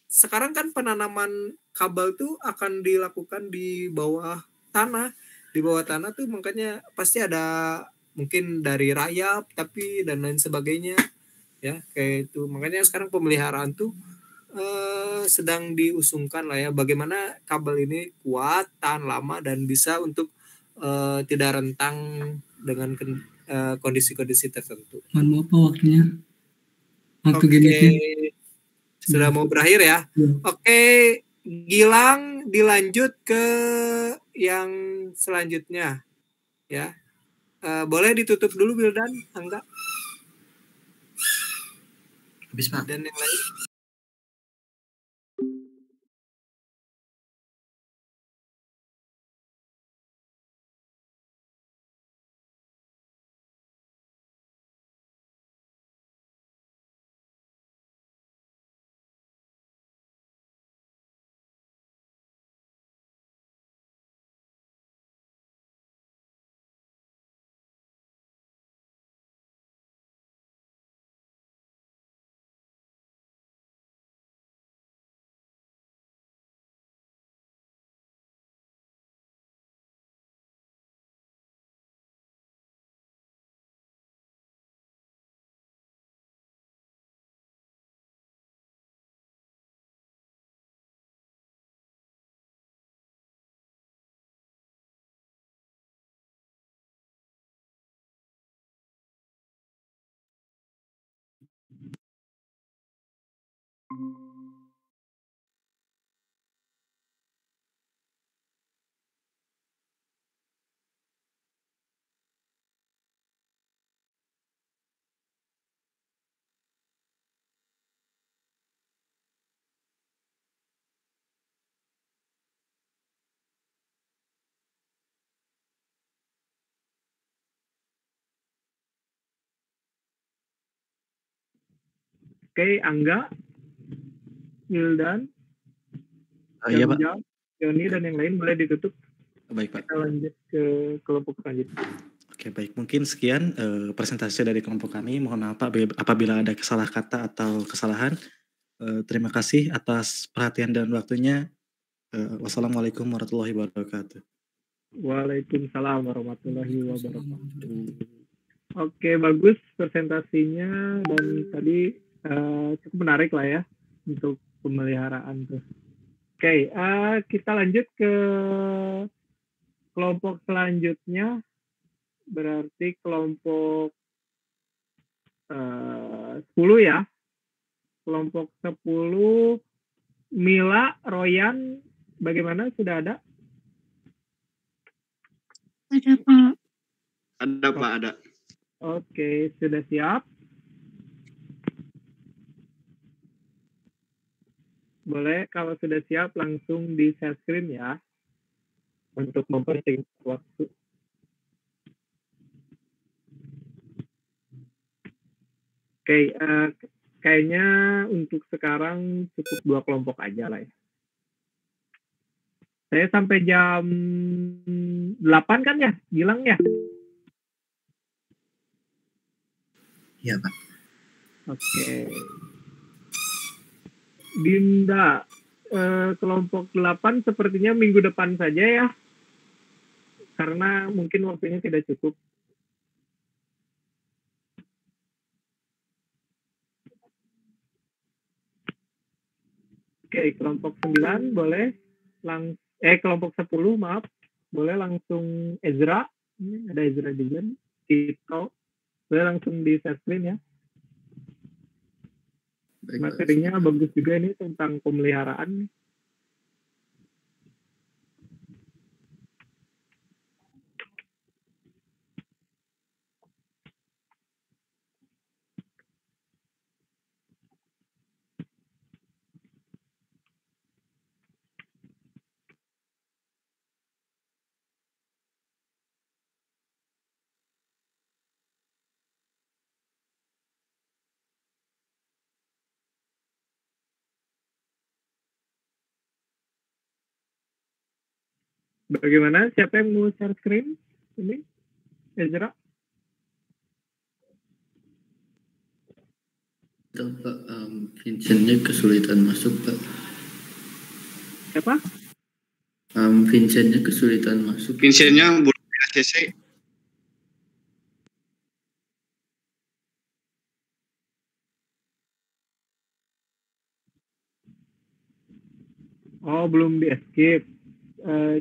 sekarang kan penanaman kabel tuh akan dilakukan di bawah tanah. Di bawah tanah tuh makanya pasti ada mungkin dari rayap tapi dan lain sebagainya. Ya, kayak itu. Makanya sekarang pemeliharaan tuh sedang diusungkan lah ya, bagaimana kabel ini kuat, tahan lama dan bisa untuk tidak rentang dengan kondisi-kondisi tertentu. Mohon maaf waktunya. Gini. Sudah mau berakhir ya. Oke, Gilang dilanjut ke yang selanjutnya ya. Boleh ditutup dulu Wildan, Angga? Habis Pak. Dan yang lain. Oke, Angga, Wildan, Iya Pak. Jamjam, Yoni, dan yang lain boleh ditutup. Baik Pak. Kita lanjut ke kelompok selanjutnya. Oke baik, mungkin sekian presentasi dari kelompok kami. Mohon maaf Pak apabila ada salah kata atau kesalahan. Terima kasih atas perhatian dan waktunya. Wassalamualaikum warahmatullahi wabarakatuh. Waalaikumsalam warahmatullahi wabarakatuh. Oke, bagus presentasinya dan tadi cukup menarik lah ya untuk pemeliharaan tuh. Oke, kita lanjut ke kelompok selanjutnya. Berarti kelompok 10 ya. Kelompok 10 Mila, Royan, bagaimana? Sudah ada? Ada Pak. Ada Pak, ada. Oke, sudah siap? Boleh kalau sudah siap langsung di share screen ya. Untuk mempersingkat waktu. Oke, kayaknya untuk sekarang cukup 2 kelompok aja lah ya. Saya sampai jam 8 kan ya, Gilang ya? Iya Pak. Oke. Dinda, kelompok 8 sepertinya minggu depan saja ya. Karena mungkin waktunya tidak cukup. Oke, kelompok 9 boleh kelompok 10 maaf, boleh langsung Ezra. Ini ada Ezra juga nih. Tito. Boleh langsung di share screen ya. Baik, Materinya bagus juga ini tentang pemeliharaan. Bagaimana? Siapa yang mau share screen? Ini Ezra. Pak, Vincentnya kesulitan masuk Pak. Siapa? Vincentnya kesulitan masuk. Vincentnya belum ACC. Oh, belum di escape.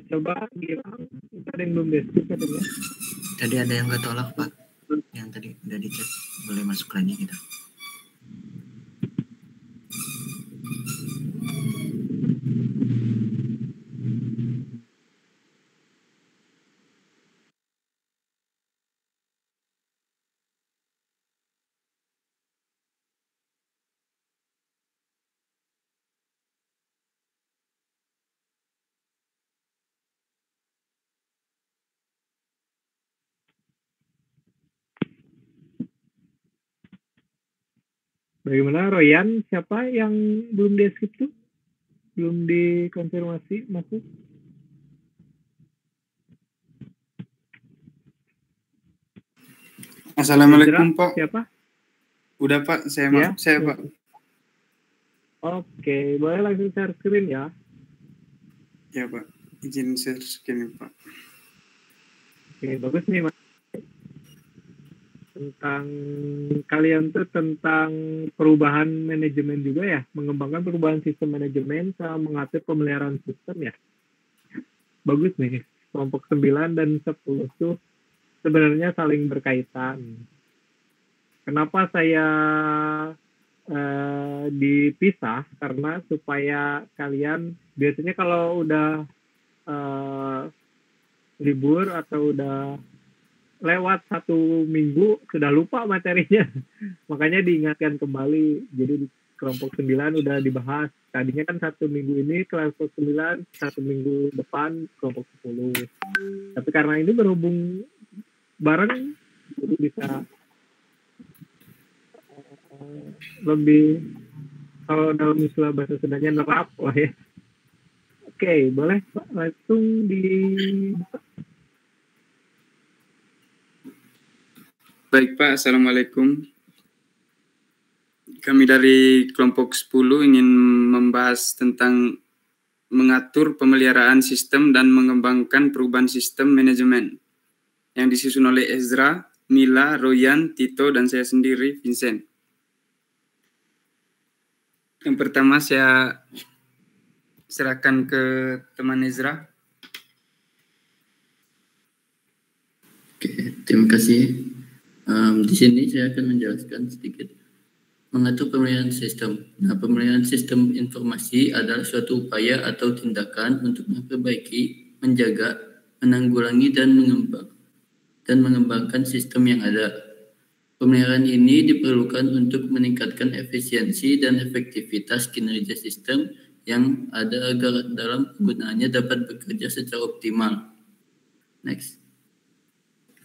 Coba bilang, ada yang belum di escape katanya. Tadi ada yang ketolak Pak. Yang tadi udah dicek, boleh masuk lagi gitu. Bagaimana Royan? Siapa yang belum di escape tuh? Belum dikonfirmasi masuk? Assalamualaikum Ezra, Pak. Siapa? Udah Pak, saya Ya. saya Pak. Oke, boleh langsung share screen ya. Ya Pak, izin share screen Pak. Oke, bagus nih Mas. Tentang kalian tuh tentang perubahan manajemen juga ya, mengembangkan perubahan sistem manajemen sama mengatur pemeliharaan sistem ya. Bagus nih, kelompok 9 dan 10 tuh sebenarnya saling berkaitan. Kenapa saya dipisah? Karena supaya kalian biasanya kalau udah libur atau udah lewat 1 minggu sudah lupa materinya. Makanya diingatkan kembali. Jadi di kelompok 9 udah dibahas. Tadinya kan 1 minggu ini kelompok 9, 1 minggu depan kelompok 10. Tapi karena ini berhubung bareng, jadi bisa lebih kalau dalam istilah bahasa Sundanya nerap lah ya. Oke, boleh Pak langsung di. Baik Pak, Assalamualaikum. Kami dari kelompok 10 ingin membahas tentang mengatur pemeliharaan sistem dan mengembangkan perubahan sistem manajemen yang disusun oleh Ezra, Mila, Royan, Tito, dan saya sendiri, Vincent. Yang pertama saya serahkan ke teman Ezra. Oke, terima kasih. Di sini saya akan menjelaskan sedikit mengatur pemeliharaan sistem. Nah, pemeliharaan sistem informasi adalah suatu upaya atau tindakan untuk memperbaiki, menjaga, menanggulangi, dan mengembangkan sistem yang ada. Pemeliharaan ini diperlukan untuk meningkatkan efisiensi dan efektivitas kinerja sistem yang ada agar dalam penggunaannya dapat bekerja secara optimal. Next.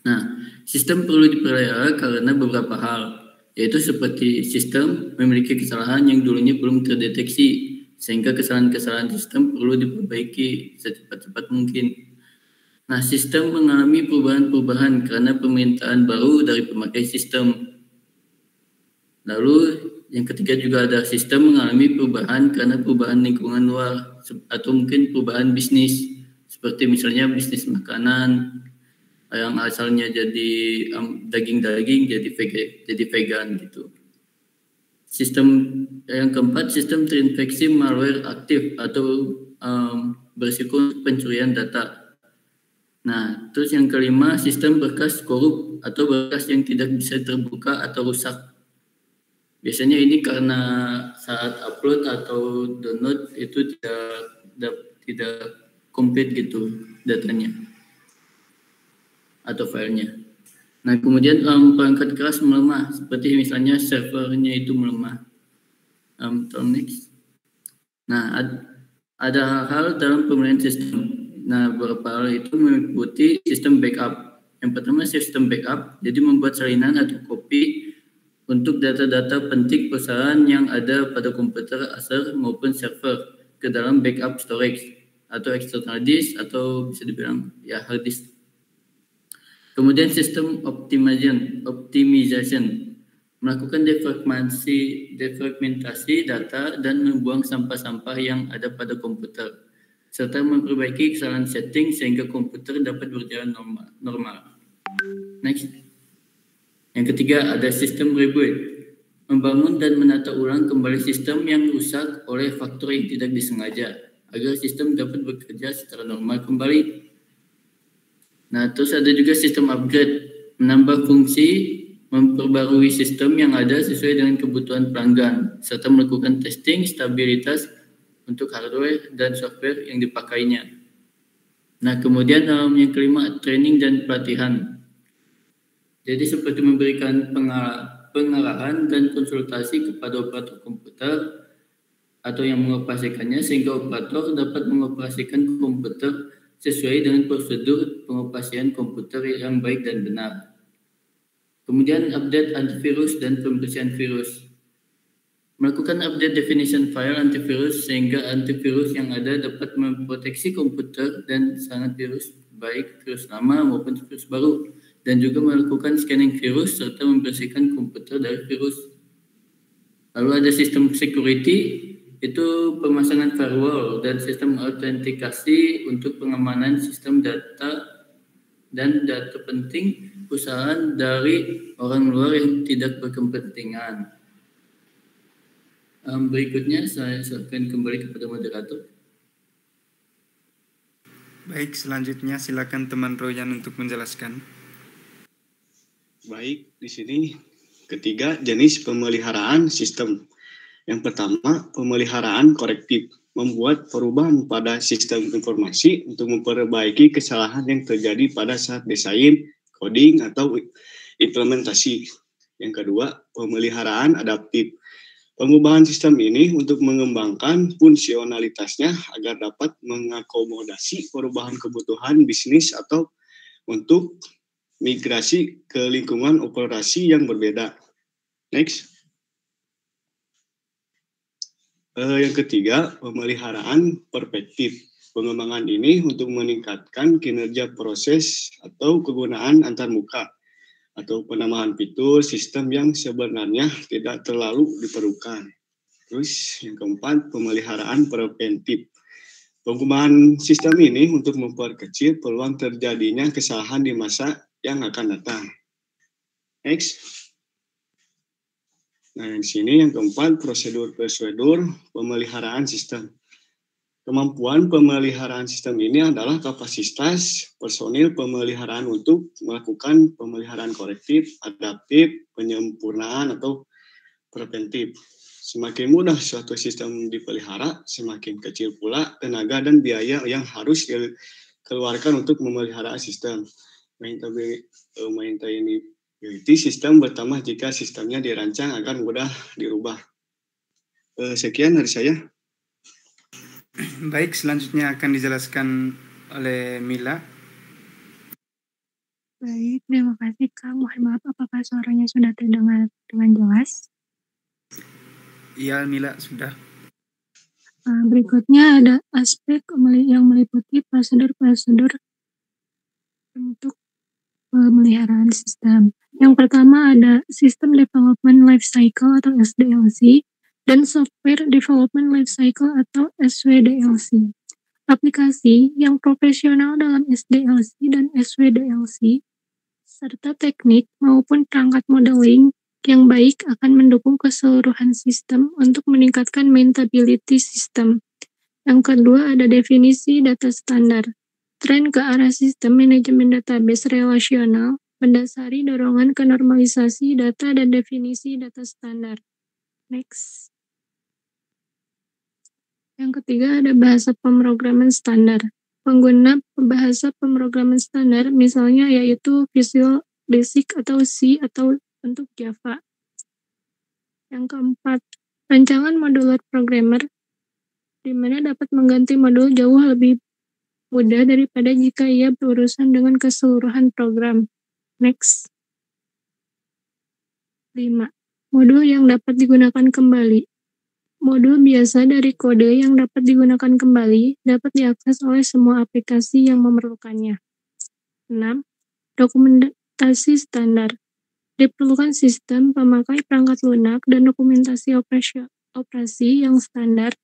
Nah, sistem perlu dipelihara karena beberapa hal, yaitu seperti sistem memiliki kesalahan yang dulunya belum terdeteksi, sehingga kesalahan-kesalahan sistem perlu diperbaiki secepat-cepat mungkin. Nah, sistem mengalami perubahan-perubahan karena permintaan baru dari pemakai sistem. Lalu, yang ketiga juga ada sistem mengalami perubahan karena perubahan lingkungan luar atau mungkin perubahan bisnis, seperti misalnya bisnis makanan yang asalnya jadi daging-daging jadi vegan gitu. Sistem yang keempat, sistem terinfeksi malware aktif atau berisiko pencurian data. Nah, terus yang kelima, sistem berkas korup atau berkas yang tidak bisa terbuka atau rusak. Biasanya ini karena saat upload atau download itu tidak komplit gitu datanya atau filenya. Nah, kemudian perangkat keras melemah, seperti misalnya servernya itu melemah. Next. Nah, ada hal-hal dalam pemeliharaan sistem. Nah, beberapa hal itu meliputi sistem backup. Yang pertama, sistem backup, jadi membuat salinan atau copy untuk data-data penting perusahaan yang ada pada komputer asal maupun server ke dalam backup storage atau external disk atau bisa dibilang ya hard disk. Kemudian sistem optimization melakukan defragmentasi data dan membuang sampah-sampah yang ada pada komputer serta memperbaiki kesalahan setting sehingga komputer dapat berjalan normal. Next. Yang ketiga ada sistem reboot, membangun dan menata ulang kembali sistem yang rusak oleh faktor yang tidak disengaja agar sistem dapat bekerja secara normal kembali. Nah, terus ada juga sistem upgrade, menambah fungsi, memperbarui sistem yang ada sesuai dengan kebutuhan pelanggan, serta melakukan testing stabilitas untuk hardware dan software yang dipakainya. Nah, kemudian yang kelima, training dan pelatihan. Jadi seperti memberikan pengarahan dan konsultasi kepada operator komputer atau yang mengoperasikannya sehingga operator dapat mengoperasikan komputer sesuai dengan prosedur pengoperasian komputer yang baik dan benar. Kemudian update antivirus dan pembersihan virus. Melakukan update definition file antivirus sehingga antivirus yang ada dapat memproteksi komputer dan sangat virus baik virus lama maupun virus baru. Dan juga melakukan scanning virus serta membersihkan komputer dari virus. Lalu ada sistem security, itu pemasangan firewall dan sistem autentikasi untuk pengamanan sistem data dan data penting perusahaan dari orang luar yang tidak berkepentingan. Berikutnya saya serahkan kembali kepada moderator. Baik, selanjutnya silakan teman Royan untuk menjelaskan. Baik, di sini ketiga jenis pemeliharaan sistem. Yang pertama, pemeliharaan korektif, membuat perubahan pada sistem informasi untuk memperbaiki kesalahan yang terjadi pada saat desain, coding, atau implementasi. Yang kedua, pemeliharaan adaptif, pengubahan sistem ini untuk mengembangkan fungsionalitasnya agar dapat mengakomodasi perubahan kebutuhan bisnis atau untuk migrasi ke lingkungan operasi yang berbeda. Next. Yang ketiga, pemeliharaan perspektif. Pengembangan ini untuk meningkatkan kinerja proses atau kegunaan antarmuka atau penambahan fitur sistem yang sebenarnya tidak terlalu diperlukan. Terus yang keempat, pemeliharaan preventif. Pengembangan sistem ini untuk memperkecil peluang terjadinya kesalahan di masa yang akan datang. Next. Nah, di sini yang keempat, prosedur-prosedur pemeliharaan sistem. Kemampuan pemeliharaan sistem ini adalah kapasitas personil pemeliharaan untuk melakukan pemeliharaan korektif, adaptif, penyempurnaan, atau preventif. Semakin mudah suatu sistem dipelihara, semakin kecil pula tenaga dan biaya yang harus dikeluarkan untuk memelihara sistem. Maintainability sistem bertambah jika sistemnya dirancang agar mudah dirubah. Sekian dari saya. Baik, selanjutnya akan dijelaskan oleh Mila. Baik, terima kasih Kak. Mohon maaf, apakah suaranya sudah terdengar dengan jelas? Iya, Mila, sudah. Berikutnya ada aspek yang meliputi prosedur-prosedur untuk pemeliharaan sistem. Yang pertama ada System Development Life Cycle atau SDLC dan Software Development Life Cycle atau SWDLC. Aplikasi yang profesional dalam SDLC dan SWDLC serta teknik maupun perangkat modeling yang baik akan mendukung keseluruhan sistem untuk meningkatkan maintainability sistem. Yang kedua ada definisi data standar. Tren ke arah sistem manajemen database relasional mendasari dorongan ke normalisasi data dan definisi data standar. Next. Yang ketiga ada bahasa pemrograman standar. Pengguna bahasa pemrograman standar misalnya yaitu Visual Basic atau C atau untuk Java. Yang keempat, rancangan modular programmer di mana dapat mengganti modul jauh lebih mudah daripada jika ia berurusan dengan keseluruhan program. Next. 5. Modul yang dapat digunakan kembali. Modul biasa dari kode yang dapat digunakan kembali dapat diakses oleh semua aplikasi yang memerlukannya. 6. Dokumentasi standar. Diperlukan sistem pemakai perangkat lunak dan dokumentasi operasi yang standar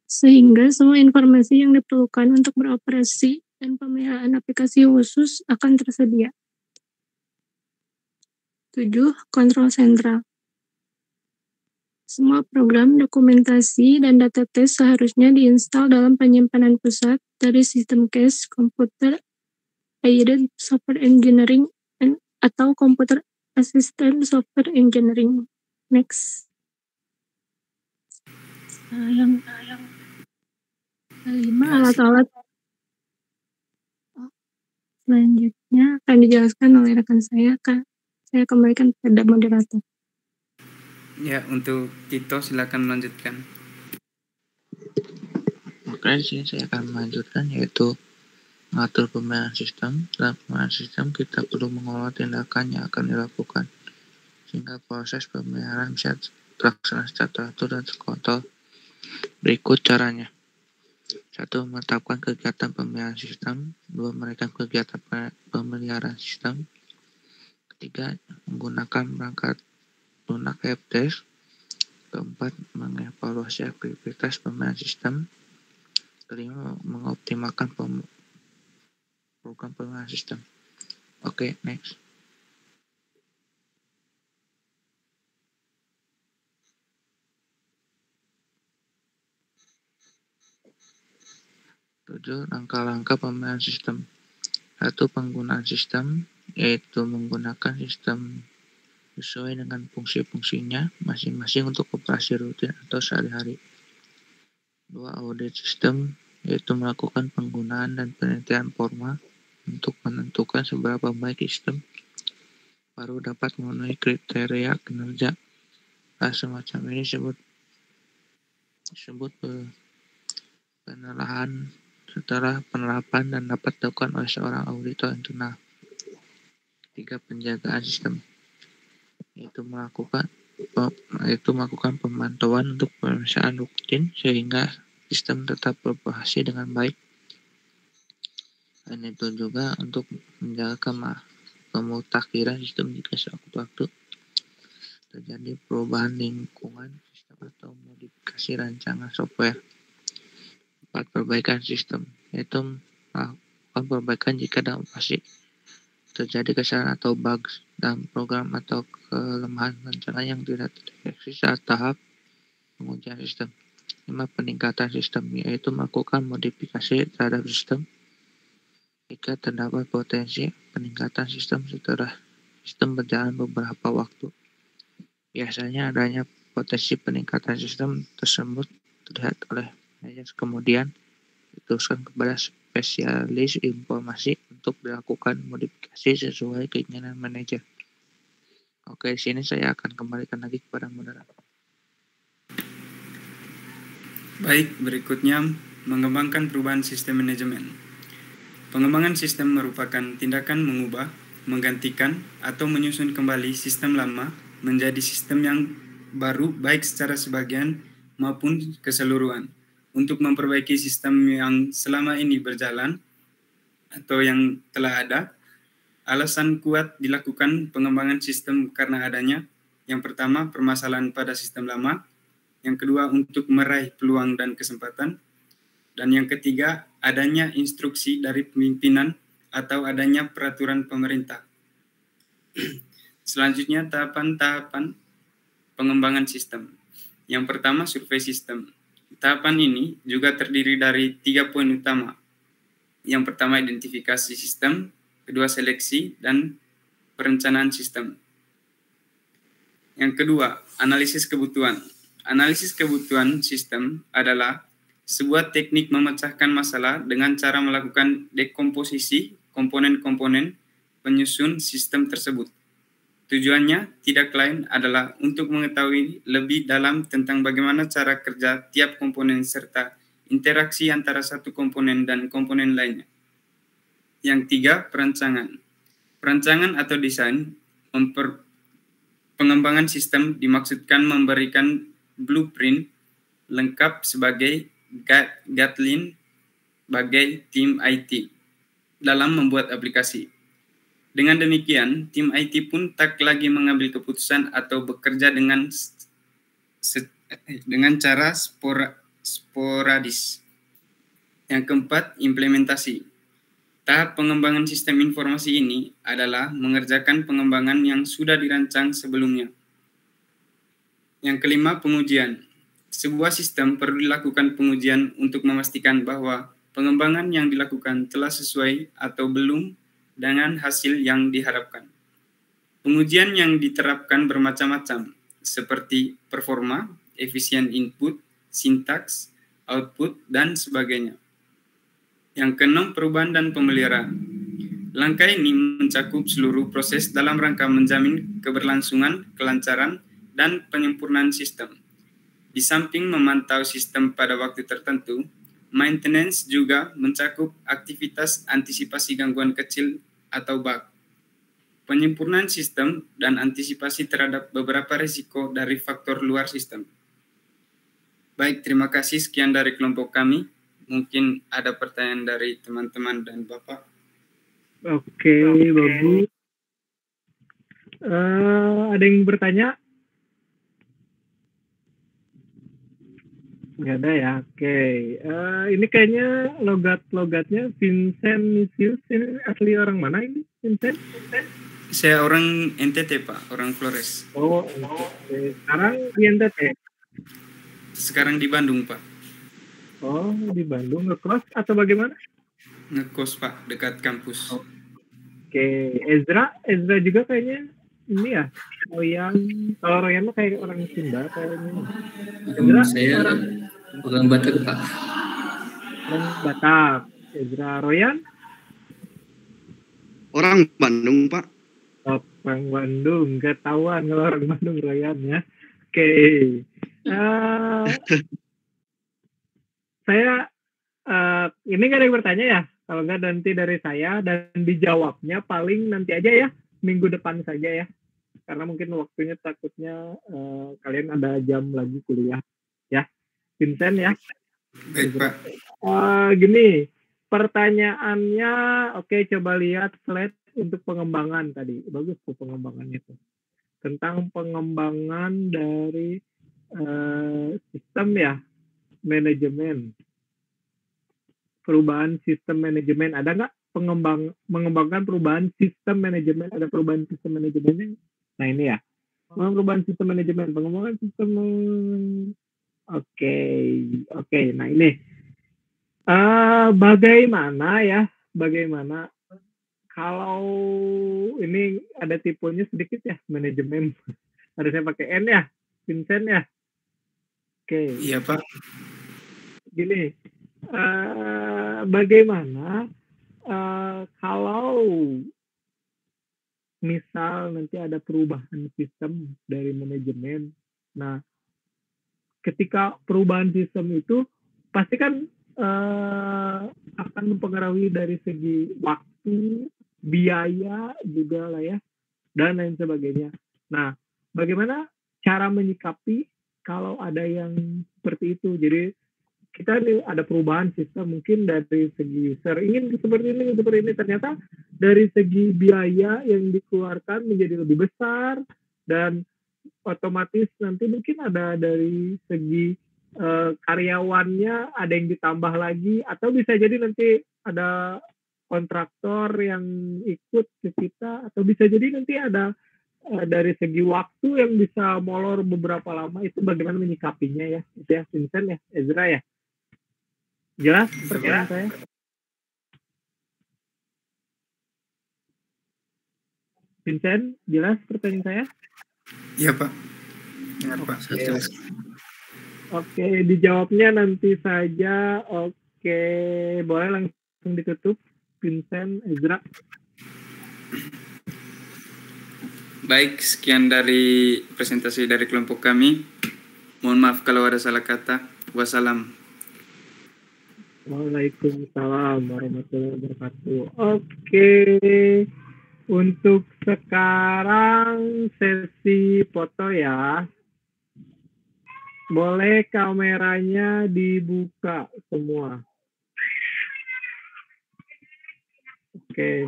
sehingga semua informasi yang diperlukan untuk beroperasi dan pemeliharaan aplikasi khusus akan tersedia. 7. Kontrol sentral. Semua program, dokumentasi, dan data test seharusnya diinstal dalam penyimpanan pusat dari sistem cache, komputer aided software engineering, atau komputer assisted software engineering. Next. Yang kelima, alat-alat. Selanjutnya akan dijelaskan oleh rekan saya, Kak. Saya kembalikan kepada moderator. Ya, untuk Tito silakan melanjutkan. Oke, di sini saya akan melanjutkan yaitu mengatur pemeliharaan sistem. Dalam pemeliharaan sistem kita perlu mengolah tindakan yang akan dilakukan sehingga proses pemeliharaan bisa terlaksana secara teratur dan terkontrol. Berikut caranya. 1. Menetapkan kegiatan pemeliharaan sistem. 2. Merekam kegiatan pemeliharaan sistem. 3. Menggunakan perangkat lunak helpdesk. 4. Mengevaluasi aktivitas pemeliharaan sistem. 5. Mengoptimalkan program pemeliharaan sistem. Oke, next. Tujuh, langkah-langkah pemeliharaan sistem. 1. Penggunaan sistem, yaitu menggunakan sistem sesuai dengan fungsi-fungsinya masing-masing untuk operasi rutin atau sehari-hari. 2. Audit sistem, yaitu melakukan penggunaan dan penelitian formal untuk menentukan seberapa baik sistem baru dapat memenuhi kriteria kinerja. Semacam ini disebut penelaahan setelah penerapan dan dapat dilakukan oleh seorang auditor internal. 3. Penjagaan sistem, yaitu melakukan itu melakukan pemantauan untuk pemeriksaan rutin sehingga sistem tetap beroperasi dengan baik. Dan itu juga untuk menjaga kemutakhiran sistem jika sewaktu-waktu terjadi perubahan lingkungan sistem atau modifikasi rancangan software. 4. Perbaikan sistem, yaitu melakukan perbaikan jika dalam operasi terjadi kesalahan atau bugs dalam program atau kelemahan rancangan yang tidak terdeteksi saat tahap pengujian sistem. 5. Peningkatan sistem, yaitu melakukan modifikasi terhadap sistem jika terdapat potensi peningkatan sistem setelah sistem berjalan beberapa waktu. Biasanya adanya potensi peningkatan sistem tersebut terlihat oleh manajer, kemudian diteruskan kepada spesialis informasi untuk dilakukan modifikasi sesuai keinginan manajer. Oke, di sini saya akan kembalikan lagi kepada moderator. Baik, berikutnya mengembangkan perubahan sistem manajemen. Pengembangan sistem merupakan tindakan mengubah, menggantikan, atau menyusun kembali sistem lama menjadi sistem yang baru baik secara sebagian maupun keseluruhan. Untuk memperbaiki sistem yang selama ini berjalan atau yang telah ada, alasan kuat dilakukan pengembangan sistem karena adanya, yang pertama, permasalahan pada sistem lama, yang kedua, untuk meraih peluang dan kesempatan, dan yang ketiga, adanya instruksi dari pimpinan atau adanya peraturan pemerintah. Selanjutnya, tahapan-tahapan pengembangan sistem. Yang pertama, survei sistem. Tahapan ini juga terdiri dari 3 poin utama. Yang pertama, identifikasi sistem, kedua, seleksi, dan perencanaan sistem. Yang kedua, analisis kebutuhan. Analisis kebutuhan sistem adalah sebuah teknik memecahkan masalah dengan cara melakukan dekomposisi komponen-komponen penyusun sistem tersebut. Tujuannya tidak lain adalah untuk mengetahui lebih dalam tentang bagaimana cara kerja tiap komponen serta interaksi antara satu komponen dan komponen lainnya. Yang tiga, perancangan. Perancangan atau desain pengembangan sistem dimaksudkan memberikan blueprint lengkap sebagai guideline bagi tim IT dalam membuat aplikasi. Dengan demikian, tim IT pun tak lagi mengambil keputusan atau bekerja dengan cara sporadis. Yang keempat, implementasi. Tahap pengembangan sistem informasi ini adalah mengerjakan pengembangan yang sudah dirancang sebelumnya. Yang kelima, pengujian. Sebuah sistem perlu dilakukan pengujian untuk memastikan bahwa pengembangan yang dilakukan telah sesuai atau belum dengan hasil yang diharapkan. Pengujian yang diterapkan bermacam-macam, seperti performa, efisien input, sintaks, output, dan sebagainya. Yang keenam, perubahan dan pemeliharaan. Langkah ini mencakup seluruh proses dalam rangka menjamin keberlangsungan, kelancaran, dan penyempurnaan sistem. Di samping memantau sistem pada waktu tertentu, maintenance juga mencakup aktivitas antisipasi gangguan kecil atau bug, penyempurnaan sistem, dan antisipasi terhadap beberapa risiko dari faktor luar sistem. Baik, terima kasih. Sekian dari kelompok kami. Mungkin ada pertanyaan dari teman-teman dan Bapak. Oke, bagus. Ada yang bertanya? Nggak ada ya, oke. Ini kayaknya logatnya Vincent Nisius. Ini asli orang mana ini, Vincent? Saya orang NTT, Pak, orang Flores. Oh, NTT. Sekarang di NTT? Sekarang di Bandung, Pak. Oh, di Bandung. Ngekos atau bagaimana? Ngekos, Pak, dekat kampus. Oke, Ezra juga kayaknya ini ya, Royan. Kalau Royan mah kayak orang Sunda kayaknya. Saya orang Batak, Pak. Orang Batak. Ezra, Royan? Orang Bandung, Pak. Oh, orang Bandung. Ketahuan kalau orang Bandung, Royan ya. Oke. Saya ini nggak ada yang bertanya ya. Kalau nggak nanti dari saya dan dijawabnya paling nanti aja ya. Minggu depan saja ya. karena mungkin waktunya takutnya kalian ada jam lagi kuliah ya. Vincent ya. Baik Pak. Gini, pertanyaannya, oke, coba lihat slide untuk pengembangan tadi. Bagus tuh pengembangannya tuh. Tentang pengembangan dari sistem ya, manajemen. Perubahan sistem manajemen. Ada nggak mengembangkan perubahan sistem manajemen? Ada perubahan sistem manajemennya? Nah ini ya. Perubahan sistem manajemen. Pengembangan sistem. Oke. Nah ini. Bagaimana kalau ini ada tipenya sedikit ya, manajemen. Harusnya pakai N ya, Vincent ya. Oke. Iya Pak. Gini, bagaimana kalau misal nanti ada perubahan sistem dari manajemen. Nah, ketika perubahan sistem itu pasti kan akan mempengaruhi dari segi waktu, biaya juga lah ya, dan lain sebagainya. Nah, bagaimana cara menyikapi kalau ada yang seperti itu? Jadi kita ada perubahan sistem mungkin dari segi ingin seperti ini, ternyata dari segi biaya yang dikeluarkan menjadi lebih besar, dan otomatis nanti mungkin ada dari segi karyawannya ada yang ditambah lagi, atau bisa jadi nanti ada kontraktor yang ikut ke kita, atau bisa jadi nanti ada dari segi waktu yang bisa molor beberapa lama. Itu bagaimana menyikapinya ya, itu ya Vincent ya, Ezra ya. Jelas pertanyaan saya? Vincent, jelas pertanyaan saya? Iya Pak. Ya Pak. Oke, dijawabnya nanti saja. Oke, boleh langsung ditutup, Vincent, Ezra. Baik, sekian dari presentasi dari kelompok kami. Mohon maaf kalau ada salah kata. Wassalam. Waalaikumsalam warahmatullahi wabarakatuh. Oke, untuk sekarang sesi foto ya. Boleh kameranya dibuka semua. Oke.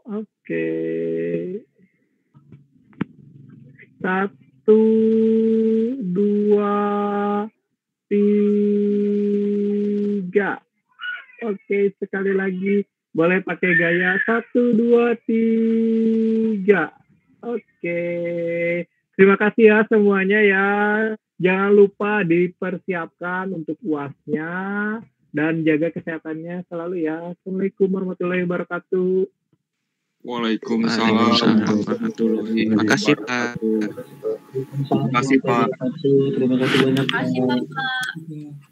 1, 2, 3. Oke, sekali lagi boleh pakai gaya 1, 2, 3. Oke. Terima kasih ya semuanya ya. Jangan lupa dipersiapkan untuk UAS-nya dan jaga kesehatannya selalu ya. Assalamualaikum warahmatullahi wabarakatuh. Waalaikumsalam warahmatullahi wabarakatuh. Makasih Pak. Terima kasih Pak. Terima kasih banyak. Terima kasih Bapak.